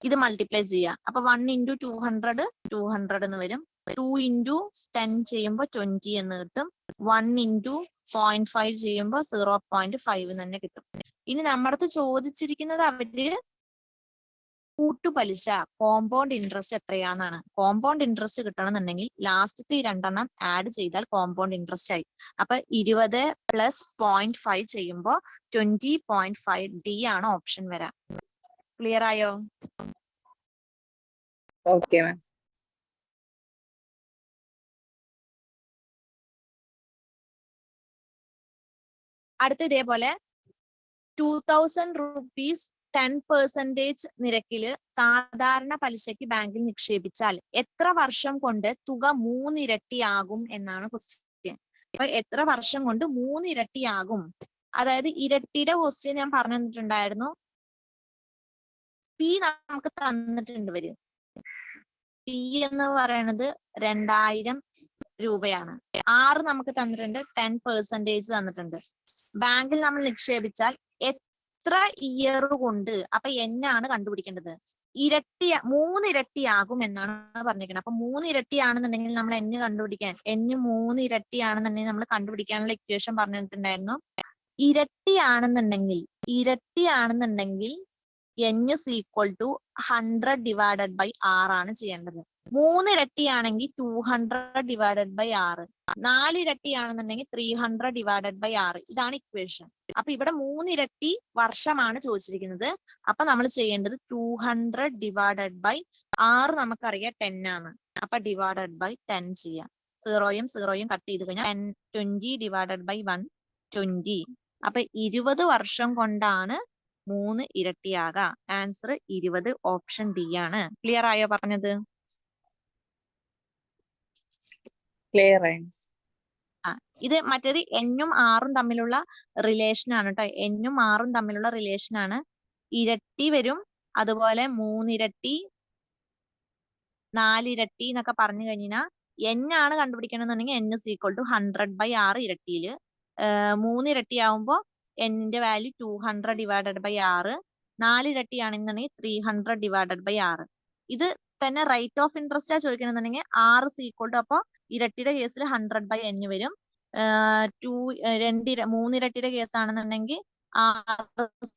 ഇത് മൾട്ടിപ്ലൈ ചെയ്യാം. അപ്പൊ 1 × 200 200 എന്ന് വരും. 2 × 10 ചെയ്യുമ്പോൾ 20 എന്ന് കിട്ടും. 1 × 0.5 ചെയ്യുമ്പോൾ 0.5 തന്നെ കിട്ടും. ഇനി നമ്മുടെ അടുത്ത് ചോദിച്ചിരിക്കുന്നത് അവര് കൂട്ടുപലിശ കോമ്പൗണ്ട് ഇൻട്രസ്റ്റ് എത്രയാണെന്നാണ്. കോമ്പൗണ്ട് ഇൻട്രസ്റ്റ് കിട്ടണമെന്നുണ്ടെങ്കിൽ ലാസ്റ്റത്തെ ഈ 2 ആഡ് ചെയ്താൽ കോമ്പൗണ്ട് ഇൻട്രസ്റ്റ് ആയി. അപ്പൊ 20 + 0.5 ചെയ്യുമ്പോൾ 20.5 D ആണ് ഓപ്ഷൻ വരാം. ക്ലിയർ ആയോ? Okay ma'am. അടുത്ത ഇതേപോലെ 2000 റുപ്പീസ് 10% നിരക്കില് സാധാരണ പലിശയ്ക്ക് ബാങ്കിൽ നിക്ഷേപിച്ചാൽ എത്ര വർഷം കൊണ്ട് തുക 3 ഇരട്ടിയാകും എന്നാണ് ക്വസ്റ്റ്യൻ. അപ്പൊ എത്ര വർഷം കൊണ്ട് 3 ഇരട്ടിയാകും? അതായത് ഇരട്ടിയുടെ ക്വസ്റ്റ്യൻ ഞാൻ പറഞ്ഞു തന്നിട്ടുണ്ടായിരുന്നു. പി നമുക്ക് തന്നിട്ടുണ്ട് വരും. പി എന്ന് പറയുന്നത് 2000 രൂപയാണ്. 6 നമുക്ക് തന്നിട്ടുണ്ട്, 10% തന്നിട്ടുണ്ട്. ബാങ്കിൽ നമ്മൾ നിക്ഷേപിച്ചാൽ എത്ര ഇയർ കൊണ്ട്, അപ്പൊ എന്നാണ് കണ്ടുപിടിക്കേണ്ടത്? 3 ഇരട്ടിയാകും എന്നാണ് പറഞ്ഞിരിക്കുന്നത്. അപ്പൊ 3 ഇരട്ടിയാണെന്നുണ്ടെങ്കിൽ നമ്മൾ N കണ്ടുപിടിക്കാൻ, N 3 ഇരട്ടിയാണെന്നുണ്ടെങ്കിൽ നമ്മൾ കണ്ടുപിടിക്കാനുള്ള ഇക്വേഷൻ പറഞ്ഞിട്ടുണ്ടായിരുന്നു. ഇരട്ടിയാണെന്നുണ്ടെങ്കിൽ N is equal to 100 / 6 ആണ് ചെയ്യേണ്ടത്. 3 ഇരട്ടിയാണെങ്കിൽ 200 / 6. 4 ഇരട്ടിയാണെന്നുണ്ടെങ്കിൽ 300 / 6. ഇതാണ് ഇക്വേഷൻ. അപ്പൊ ഇവിടെ 3 ഇരട്ടി വർഷമാണ് ചോദിച്ചിരിക്കുന്നത്. അപ്പൊ നമ്മൾ ചെയ്യേണ്ടത് 200 / 6 നമുക്കറിയാം 10 ആണ്. അപ്പൊ /10 ചെയ്യാം. 0യും 0യും കട്ട് ചെയ്ത് കഴിഞ്ഞാൽ 20 / 1 20. അപ്പൊ 20 വർഷം കൊണ്ടാണ് 3 ഇരട്ടിയാകാം. ആൻസർ 20, ഓപ്ഷൻ D ആണ്. ക്ലിയർ ആയോ പറഞ്ഞത്? ക്ലിയർ ആയി. ഇത് മറ്റേത് N-ഉം 6-ഉം തമ്മിലുള്ള റിലേഷൻ ആണ് കേട്ടോ. N-ഉം 6-ഉം തമ്മിലുള്ള റിലേഷൻ ആണ്. ഇരട്ടി വരും, അതുപോലെ 3 ഇരട്ടി 4 ഇരട്ടി എന്നൊക്കെ പറഞ്ഞു കഴിഞ്ഞാൽ N ആണ് കണ്ടുപിടിക്കണമെന്നുണ്ടെങ്കിൽ N is equal to 100 / 6 ഇരട്ടിയില്. 3 ഇരട്ടിയാവുമ്പോൾ N-ന്റെ വാല്യൂ 200 / 6. 4 ഇരട്ടിയാണെന്നുണ്ടെങ്കിൽ 300 / 6. ഇത് തന്നെ റേറ്റ് ഓഫ് ഇൻട്രസ്റ്റ് ചോദിക്കണമെന്നുണ്ടെങ്കിൽ R is equal to, അപ്പൊ ഇരട്ടിയുടെ കേസിൽ 100/n വരും. 3 ഇരട്ടിയുടെ കേസ് ആണെന്നുണ്ടെങ്കിൽ R is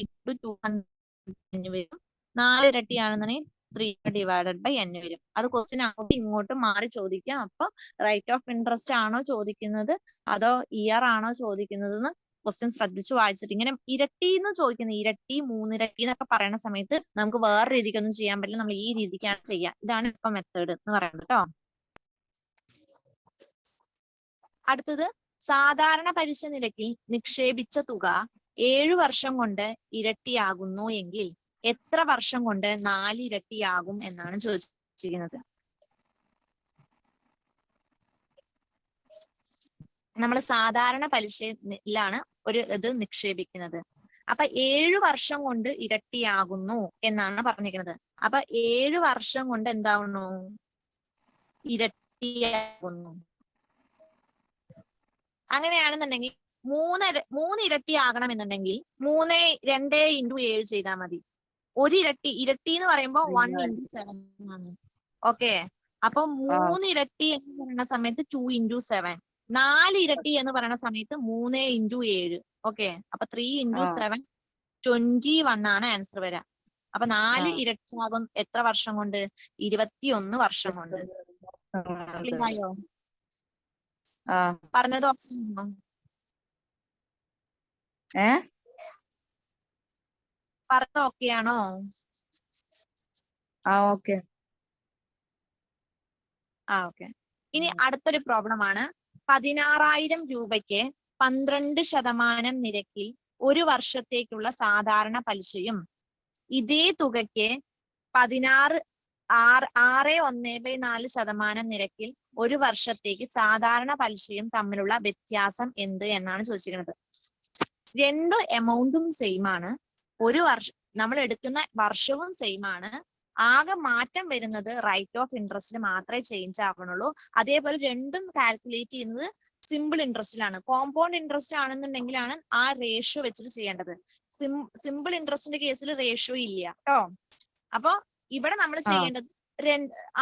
equal to 200 വരും. 4 ഇരട്ടിയാണെന്നുണ്ടെങ്കിൽ 3/n വരും. അത് ക്വസ്റ്റ്യൻ അങ്ങോട്ടും ഇങ്ങോട്ടും മാറി ചോദിക്കാം. അപ്പൊ റേറ്റ് ഓഫ് ഇൻട്രസ്റ്റ് ആണോ ചോദിക്കുന്നത് അതോ ഇയർ ആണോ ചോദിക്കുന്നത് എന്ന് ക്വസ്റ്റ്യൻ ശ്രദ്ധിച്ച് വായിച്ചിട്ട്, ഇങ്ങനെ ഇരട്ടി എന്ന് ചോദിക്കുന്നത്, ഇരട്ടി 3 ഇരട്ടി എന്നൊക്കെ പറയുന്ന സമയത്ത് നമുക്ക് വേറെ രീതിക്കൊന്നും ചെയ്യാൻ പറ്റില്ല. നമ്മൾ ഈ രീതിക്കാണ് ചെയ്യുക. ഇതാണ് ഇപ്പൊ മെത്തേഡ് എന്ന് പറയുന്നത് കേട്ടോ. അടുത്തത്, സാധാരണ പലിശ നിരക്കിൽ നിക്ഷേപിച്ച തുക 7 വർഷം കൊണ്ട് ഇരട്ടിയാകുന്നു എങ്കിൽ എത്ര വർഷം കൊണ്ട് 4 ഇരട്ടിയാകും എന്നാണ് ചോദിച്ചിരിക്കുന്നത്. നമ്മൾ സാധാരണ പലിശയിലാണ് ഒരു ഇത് നിക്ഷേപിക്കുന്നത്. അപ്പൊ 7 വർഷം കൊണ്ട് ഇരട്ടിയാകുന്നു എന്നാണ് പറഞ്ഞിരിക്കുന്നത്. അപ്പൊ 7 വർഷം കൊണ്ട് എന്താവുന്നു? ഇരട്ടിയാകുന്നു. അങ്ങനെയാണെന്നുണ്ടെങ്കിൽ 3 ഇരട്ടി ആകണമെന്നുണ്ടെങ്കിൽ 2 × 7 ചെയ്താൽ മതി. ഒരു ഇരട്ടി എന്ന് പറയുമ്പോൾ 1 × 7 ആണ്. ഓക്കെ, അപ്പൊ 3 ഇരട്ടി എന്ന് പറയുന്ന സമയത്ത് 2 × 7. 4 ഇരട്ടി എന്ന് പറയുന്ന സമയത്ത് 3 × 7. ഓക്കെ, അപ്പൊ 3 × 7 21 ആണ് ആൻസർ വരാം. അപ്പൊ 4 ഇരട്ടിയാകും എത്ര വർഷം കൊണ്ട്? 21 വർഷം കൊണ്ട്. ക്ലിയർ ആയോ? പറഞ്ഞത് ഓപ്ഷനാണോ? പറഞ്ഞത് ഓക്കെ ആണോ? ഓക്കെ. ഓക്കെ. ഇനി അടുത്തൊരു പ്രോബ്ലം ആണ്. 16,000 രൂപയ്ക്ക് 12% നിരക്കിൽ ഒരു വർഷത്തേക്കുള്ള സാധാരണ പലിശയും ഇതേ തുകയ്ക്ക് 6.14% നിരക്കിൽ ഒരു വർഷത്തേക്ക് സാധാരണ പലിശയും തമ്മിലുള്ള വ്യത്യാസം എന്ത് എന്നാണ് ചോദിച്ചിരിക്കുന്നത്. രണ്ടു എമൗണ്ടും സെയിം ആണ്. ഒരു വർഷം നമ്മൾ എടുക്കുന്ന വർഷവും സെയിം ആണ്. ആകെ മാറ്റം വരുന്നത് റേറ്റ് ഓഫ് ഇൻട്രസ്റ്റിൽ മാത്രമേ ചേഞ്ച് ആവണുള്ളൂ. അതേപോലെ രണ്ടും കാൽക്കുലേറ്റ് ചെയ്യുന്നത് സിമ്പിൾ ഇൻട്രസ്റ്റിലാണ്. കോമ്പൗണ്ട് ഇൻട്രസ്റ്റ് ആണെന്നുണ്ടെങ്കിലാണ് ആ റേഷ്യോ വെച്ചിട്ട് ചെയ്യേണ്ടത്. സിമ്പിൾ ഇൻട്രസ്റ്റിന്റെ കേസിൽ റേഷ്യോ ഇല്ല കേട്ടോ. അപ്പൊ ഇവിടെ നമ്മൾ ചെയ്യേണ്ടത്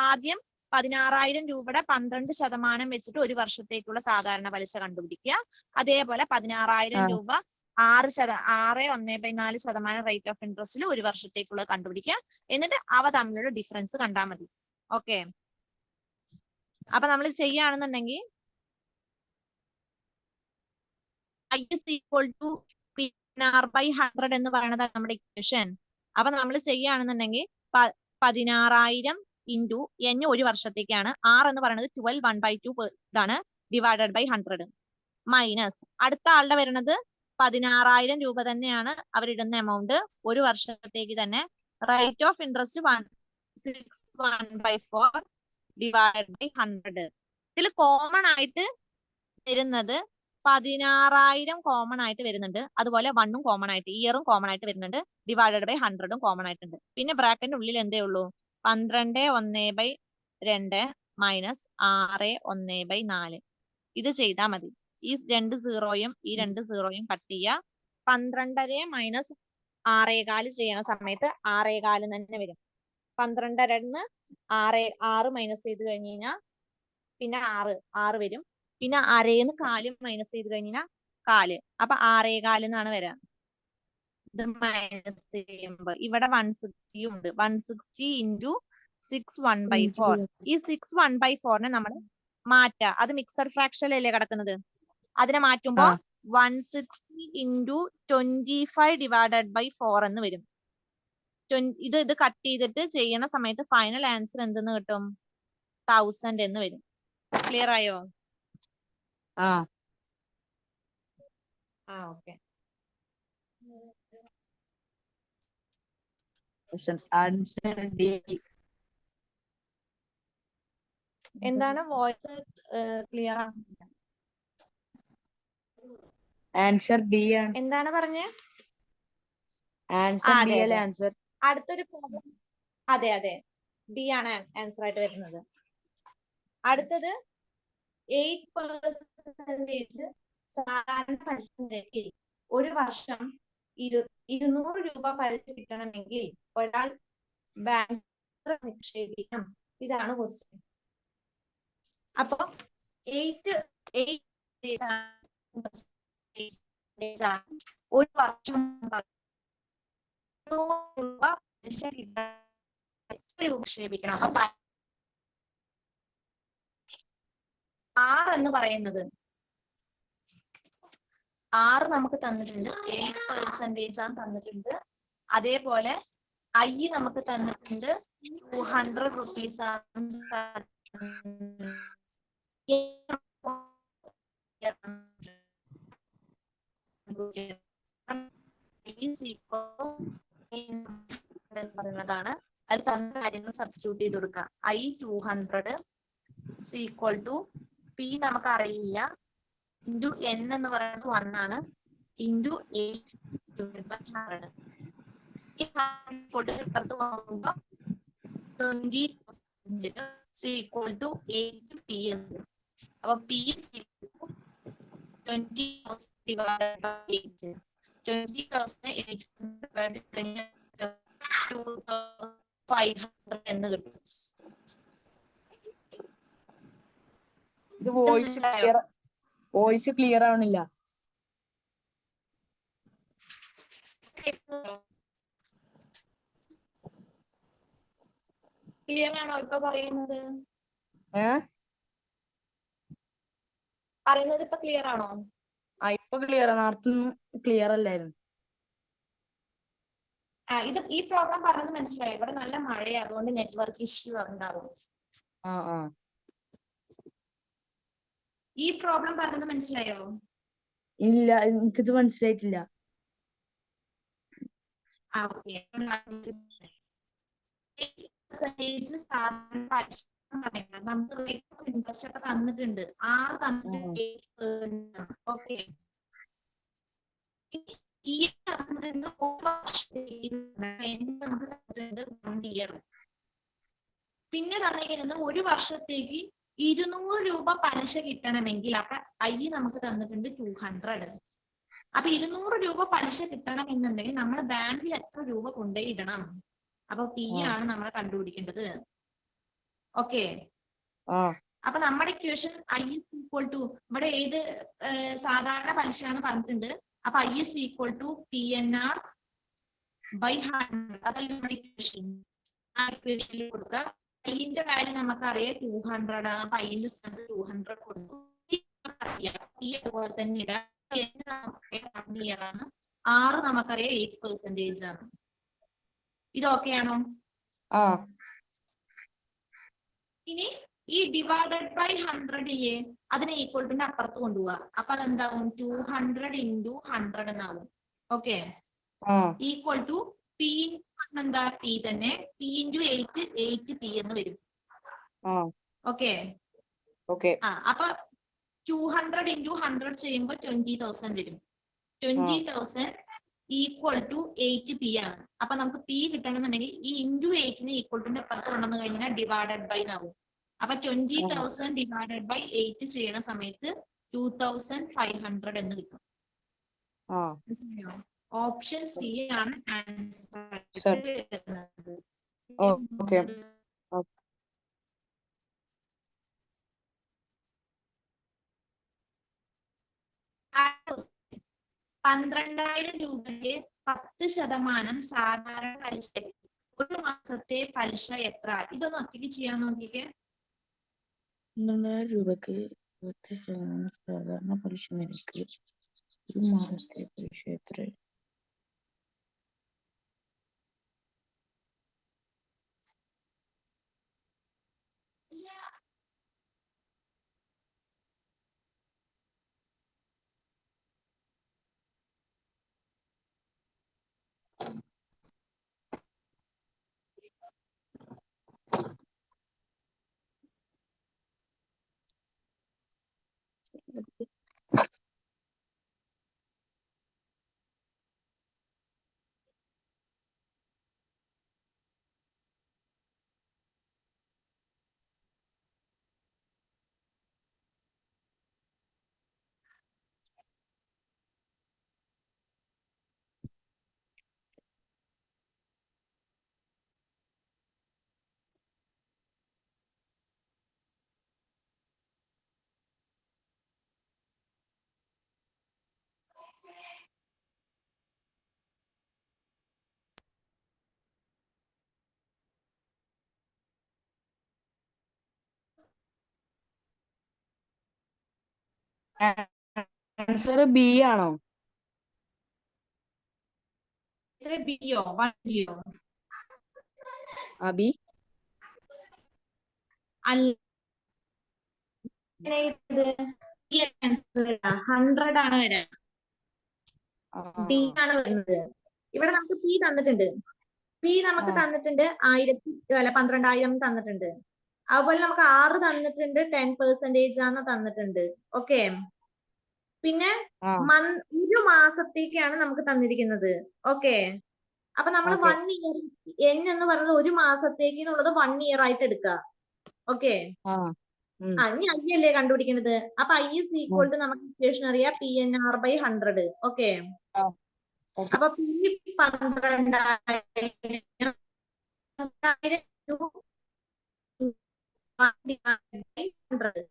ആദ്യം 16,000 രൂപയുടെ 12% വെച്ചിട്ട് ഒരു വർഷത്തേക്കുള്ള സാധാരണ പലിശ കണ്ടുപിടിക്കുക. അതേപോലെ 16,000 രൂപ 6.14% റേറ്റ് ഓഫ് ഇൻട്രസ്റ്റിൽ ഒരു വർഷത്തേക്കുള്ളത് കണ്ടുപിടിക്കുക. എന്നിട്ട് അവ തമ്മിലുള്ള ഡിഫറൻസ് കണ്ടാൽ മതി. ഓക്കെ, അപ്പൊ നമ്മൾ ചെയ്യുകയാണെന്നുണ്ടെങ്കിൽ I is equal to PNR/100 എന്ന് പറയുന്നത് നമ്മുടെ ഇക്വേഷൻ. അപ്പൊ നമ്മൾ ചെയ്യുകയാണെന്നുണ്ടെങ്കിൽ 16,000 × n ഒരു വർഷത്തേക്കാണ്. R എന്ന് പറയുന്നത് 12 1/2 ഇതാണ് ഡിവൈഡഡ് ബൈ 100 മൈനസ് അടുത്ത ആളുടെ വരുന്നത് 16,000 രൂപ തന്നെയാണ് അവരിടുന്ന എമൗണ്ട്. ഒരു വർഷത്തേക്ക് തന്നെ rate of interest 1/4 divide by 100. ഇതിൽ കോമൺ ആയിട്ട് വരുന്നത് 16,000 കോമൺ ആയിട്ട് വരുന്നുണ്ട്. അതുപോലെ 1 കോമൺ ആയിട്ട്, ഇയറും കോമൺ ആയിട്ട് വരുന്നുണ്ട്. ഡിവൈഡഡ് ബൈ 100 കോമൺ ആയിട്ടുണ്ട്. പിന്നെ ബ്രാക്കറ്റിന്റെ ഉള്ളിൽ എന്തേ ഉള്ളൂ? 12 മൈനസ് 6 ഇത് ചെയ്താൽ മതി. ഈ 2 സീറോയും ഈ 2 സീറോയും കട്ട് ചെയ്യുക. 12 മൈനസ് 6.25 ചെയ്യണ സമയത്ത് 6.25 തന്നെ വരും. 12 6 മൈനസ് ചെയ്ത് കഴിഞ്ഞ് കഴിഞ്ഞാൽ പിന്നെ 6 വരും. പിന്നെ 1/4 മൈനസ് ചെയ്ത് കഴിഞ്ഞാൽ 1/4. അപ്പൊ 6.25 എന്നാണ് വരാം. ഇത് മൈനസ് ചെയ്യുമ്പോൾ ഇവിടെ 160 ഉണ്ട്. 160 × 6 1/4. ഈ 6 1/4 നമ്മൾ മാറ്റാ. അത് മിക്സഡ് ഫ്രാക്ഷനിലല്ലേ കിടക്കുന്നത്. അതിനെ മാറ്റുമ്പോ 160 × 25 ഡിവൈഡഡ് ബൈ 4 എന്ന് വരും. ഇത് കട്ട് ചെയ്തിട്ട് ചെയ്യുന്ന സമയത്ത് ഫൈനൽ ആൻസർ എന്തെന്ന് കിട്ടും? 1000 എന്ന് വരും. ക്ലിയർ ആയോ? ഓക്കെ. എന്താണ് വോയിസ് ക്ലിയർ ആണ്? ആൻസർ ഡി ആണ്. എന്താണ് പറഞ്ഞേ? ആൻസർ അടുത്തൊരു പ്രോബ്ലം. അതെ ഡി ആണ് ആൻസർ ആയിട്ട് വരുന്നത്. അടുത്തത് 8% സാധാരണ പലിശ നിരക്കിൽ ഒരു വർഷം 200 രൂപ പലിശ കിട്ടണമെങ്കിൽ ഒരാൾ ബാങ്ക് നിക്ഷേപിക്കണം. ഇതാണ് ക്വസ്റ്റ്യൻ. അപ്പൊ 8 ഒരു വർഷം രൂപ പലിശ കിട്ടാൻ നിക്ഷേപിക്കണം. അപ്പൊ 6 എന്ന് പറയുന്നത് 6 നമുക്ക് തന്നിട്ടുണ്ട്, 8% ആണ് തന്നിട്ടുണ്ട്. അതേപോലെ ഐ നമുക്ക് തന്നിട്ടുണ്ട് 200 റുപ്പീസ് ആണ് പറയുന്നതാണ്. അതിൽ തന്ന കാര്യങ്ങൾ സബ്സ്റ്റിറ്റ്യൂട്ട് ചെയ്ത് കൊടുക്കുക. ഐ 200 ഈക്വൽ ടു പി നമുക്ക് അറിയില്ല, ഇൻറ്റു എൻ എന്ന് പറയുന്നത് 1 ആണ്, ഇൻറ്റു 8 ഈ ഇപ്പുറത്ത് പോകുമ്പോ 20 ഈക്വൽ ടു 8 പി എന്ന്. അപ്പൊ പി 20,000 divided by 8. 20,000 2,500 എന്ന് കിട്ടും. ഇത് വോയിസ് ക്ലിയർ ആവണില്ല. ക്ലിയർ ആണോ ഇപ്പൊ പറയുന്നത്? ഇപ്പൊ ക്ലിയർ ആണോ? ഇപ്പൊ ക്ലിയർ ആണ്. നേരത്തെ ക്ലിയർ അല്ലായിരുന്നു. ഇത് ഈ പ്രോഗ്രാം പറഞ്ഞത് മനസ്സിലായി. ഇവിടെ നല്ല മഴയാ, അതുകൊണ്ട് നെറ്റ്വർക്ക് ഇഷ്യൂ ഉണ്ടാവും. ഈ പ്രോബ്ലം പറഞ്ഞത് മനസ്സിലായോ? ഇല്ല, എനിക്കിത് മനസ്സിലായിട്ടില്ല. നമുക്ക് റേറ്റ് ഓഫ് ഇൻട്രസ്റ്റ് ഒക്കെ തന്നിട്ടുണ്ട്, 6 തന്നിട്ടുണ്ട്. ഓക്കെ, ഈ തന്നിട്ടുണ്ട് 1 ഇയർ. പിന്നെ തന്നിരിക്കുന്നത് 1 വർഷത്തേക്ക് 200 രൂപ പലിശ കിട്ടണമെങ്കിൽ അപ്പൊ ഐ നമുക്ക് തന്നിട്ടുണ്ട് 200. അപ്പൊ 200 രൂപ പലിശ കിട്ടണം എന്നുണ്ടെങ്കിൽ നമ്മൾ ബാങ്കിൽ എത്ര രൂപ കൊണ്ടുപോയി ഇടണം? അപ്പൊ പി ആണ് നമ്മൾ കണ്ടുപിടിക്കേണ്ടത്. ഓക്കെ, അപ്പൊ നമ്മുടെ equation I is equal to, ഇവിടെ ഏത് സാധാരണ പലിശ എന്ന് പറഞ്ഞിട്ടുണ്ട്. അപ്പൊ I is equal to P N R by 100. അതല്ല നമ്മുടെ ഇക്വേഷൻ. ആ ഇക്വേഷനിൽ കൊടുക്കുക. ഐന്റെ വാല്യൂ നമുക്കറിയാം 200 ആണ്. അപ്പൊ ഐന്റെ സ്ഥാനത്ത് 200 കൊടുക്കും. പി അതുപോലെ തന്നെ ഇടാം. ഇയർ ആണ്. 6 നമുക്കറിയാം 8% ആണ്. ഇത് ഓക്കെ ആണോ? ഇനി ഈ ഡിവൈഡഡ് ബൈ 100 ഇല്ലേ, അതിനെ ഈക്വൽ ടു അപ്പുറത്ത് കൊണ്ടുപോവാ. അപ്പൊ അതെന്താവും? 200 ഇൻറ്റു 100 എന്നാവും. ഓക്കെ, ഈക്വൽ ടു പി എന്താ? പി തന്നെ. പി ഇൻറ്റു 8 പി എന്ന് വരും. ഓക്കെ, അപ്പൊ 200 ഇൻറ്റു 100 ചെയ്യുമ്പോൾ 20,000 വരും. 20,000 ഈക്വൽ ടു 8 പി ആണ്. അപ്പൊ നമുക്ക് പി കിട്ടണമെന്നുണ്ടെങ്കിൽ ഈ ഇൻറ്റു 8നെ ഈക്വൽ ടു അപ്പുറത്ത് കൊണ്ടുവന്നു കഴിഞ്ഞാൽ ഡിവൈഡഡ് ബൈ ആവും. അപ്പൊ 20,000 ഡിവൈഡഡ് ബൈ 8 ചെയ്യണ സമയത്ത് 2,500 എന്ന് കിട്ടും. ഓപ്ഷൻ സി ആണ് ആൻസർ. ഓക്കെ, 12,000 രൂപയ്ക്ക് 10% സാധാരണ പലിശ. 1 മാസത്തെ പലിശ എത്ര? ഇതൊന്ന് ഒറ്റയ്ക്ക് ചെയ്യാൻ നോക്കിക്കേ. 12,000 രൂപയ്ക്ക് 10% സാധാരണ പലിശ നിരക്ക്. 1 മാസത്തെ പലിശ എത്ര? ആൻസർ ബി ആണോ? ബിയോ 1 ബിയോ ബി. അല്ല 100 ആണ് വരാ. ബി ആണ് വരുന്നത്. ഇവിടെ നമുക്ക് പി തന്നിട്ടുണ്ട്. പി നമുക്ക് തന്നിട്ടുണ്ട് 12,000 തന്നിട്ടുണ്ട്. അതുപോലെ നമുക്ക് 6 തന്നിട്ടുണ്ട് 10% ആണ് തന്നിട്ടുണ്ട്. ഓക്കെ. പിന്നെ ഒരു മാസത്തേക്കാണ് നമുക്ക് തന്നിരിക്കുന്നത്. ഓക്കെ. അപ്പൊ നമ്മൾ 1 ഇയർ എൻ എന്ന് പറയുന്നത് ഒരു മാസത്തേക്ക് എന്നുള്ളത് 1 ഇയർ ആയിട്ട് എടുക്കുക. ഓക്കെ. ഇനി ഐ അല്ലേ കണ്ടുപിടിക്കേണ്ടത്. അപ്പൊ ഐ ഇസ് ഈക്വൽ ടു നമുക്ക് ഇക്വേഷൻ അറിയാം PNR/100. ഓക്കെ. അപ്പൊ പി 12,000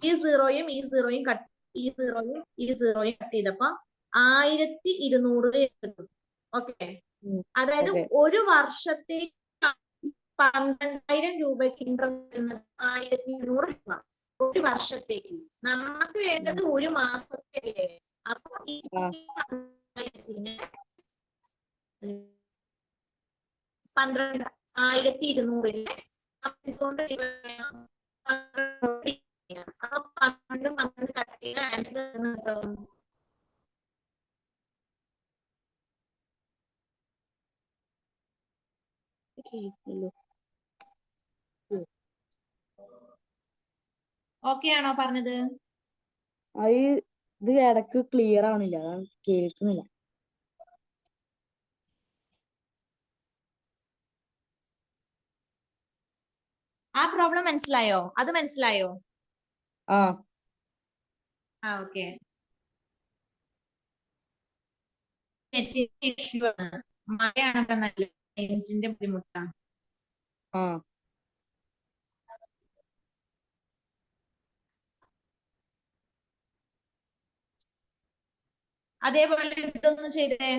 ഈ സീറോയും കട്ട് ചെയ്തപ്പോ 1200 കിട്ടും. ഓക്കെ. അതായത് ഒരു വർഷത്തേക്ക് 12,000 രൂപയ്ക്ക് ഇൻട്രസ്റ്റ് വരുന്നത് 1200 രൂപ ഒരു വർഷത്തേക്ക്. നമുക്ക് വേണ്ടത് ഒരു മാസത്തേക്ക്. അപ്പൊ ഈ 12,200 കൊണ്ട് അപ്പൊ 12 കട്ട് ചെയ്ത ആൻസർ കിട്ടും. ഓക്കെ ആണോ പറഞ്ഞത്? ഇത് ഇടക്ക് ക്ലിയർ ആവണില്ല, കേൾക്കുന്നില്ല. ആ പ്രോബ്ലം മനസ്സിലായോ? അത് മനസ്സിലായോ? ഓക്കെ. ഇഷ്യൂ ആണ്, മഴയാണ്. ഇപ്പൊ നല്ല റേഞ്ചിന്റെ ബുദ്ധിമുട്ടാണ്. അതേപോലെ ഇതൊന്ന് ചെയ്തേ.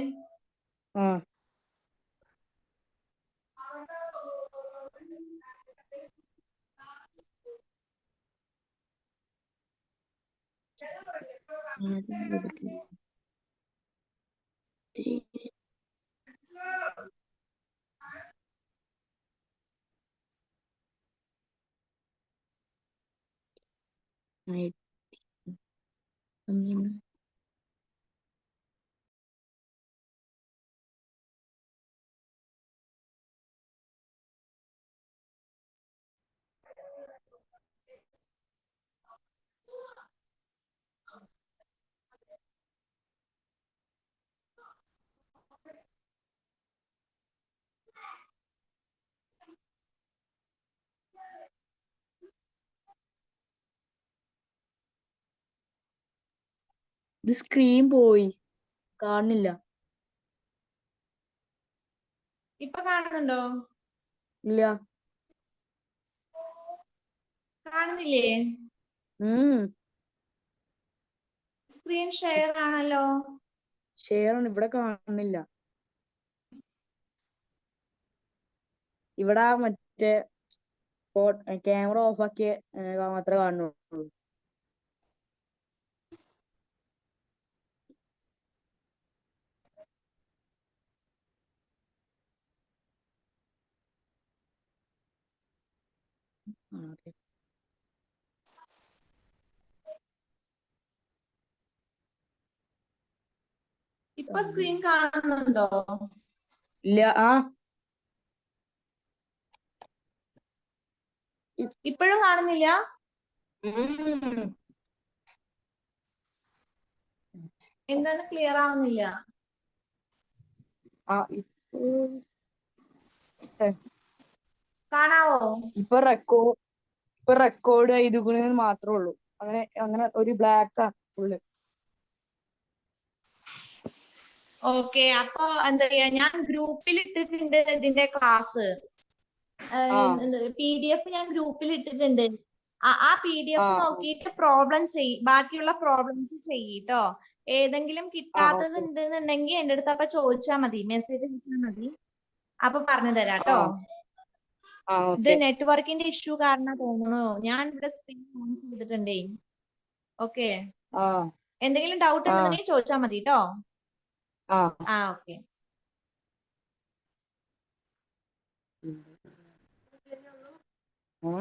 ഇത് സ്ക്രീൻ പോയി, കാണുന്നില്ല. ഇപ്പൊ കാണുന്നുണ്ടോ? ഇല്ല. കാണുന്നില്ലേ? സ്ക്രീൻ ഷെയർ ആണല്ലോ. ഷെയർ ആണ്, ഇവിടെ കാണുന്നില്ല. ഇവിടെ മറ്റേ ക്യാമറ ഓഫ് ആക്കിയ മാത്രമേ കാണുന്നുള്ളൂ. ഇപ്പൊ സ്ക്രീൻ കാണുന്നുണ്ടോ? ഇല്ല. ഇപ്പോഴും കാണുന്നില്ല. എന്താണ് ക്ലിയർ ആവുന്നില്ല? കാണാവോ? ഇപ്പൊ റെക്കോർഡ് ചെയ്തുകൊണ്ടെന്ന് മാത്രമേ ഉള്ളൂ. അങ്ങനെ ഒരു ബ്ലാക്ക് ഫുള്ള്. ഓക്കെ. അപ്പൊ എന്താ ചെയ്യാ, ഞാൻ ഗ്രൂപ്പിൽ ഇട്ടിട്ടുണ്ട് ഇതിന്റെ ക്ലാസ്. PDF ഞാൻ ഗ്രൂപ്പിൽ ഇട്ടിട്ടുണ്ട്. ആ PDF നോക്കിയിട്ട് ബാക്കിയുള്ള പ്രോബ്ലംസ് ചെയ്യട്ടോ. ഏതെങ്കിലും കിട്ടാത്തത് ഉണ്ടെന്നുണ്ടെങ്കിൽ എന്റെ അടുത്തൊക്കെ ചോദിച്ചാൽ മതി, മെസ്സേജ് അയച്ചാൽ മതി. അപ്പൊ പറഞ്ഞു തരാട്ടോ. ഇത് നെറ്റ്വർക്കിന്റെ ഇഷ്യൂ കാരണം തോന്നുന്നു. ഞാൻ ഇവിടെ സ്ക്രീൻ ഓൺ ചെയ്തിട്ടുണ്ടേ. ഓക്കെ. ആ എന്തെങ്കിലും ഡൗട്ട് ആ ഉണ്ടെന്നുണ്ടെങ്കിൽ ചോദിച്ചാൽ മതി കേട്ടോ. ആ ആ ഓക്കെ.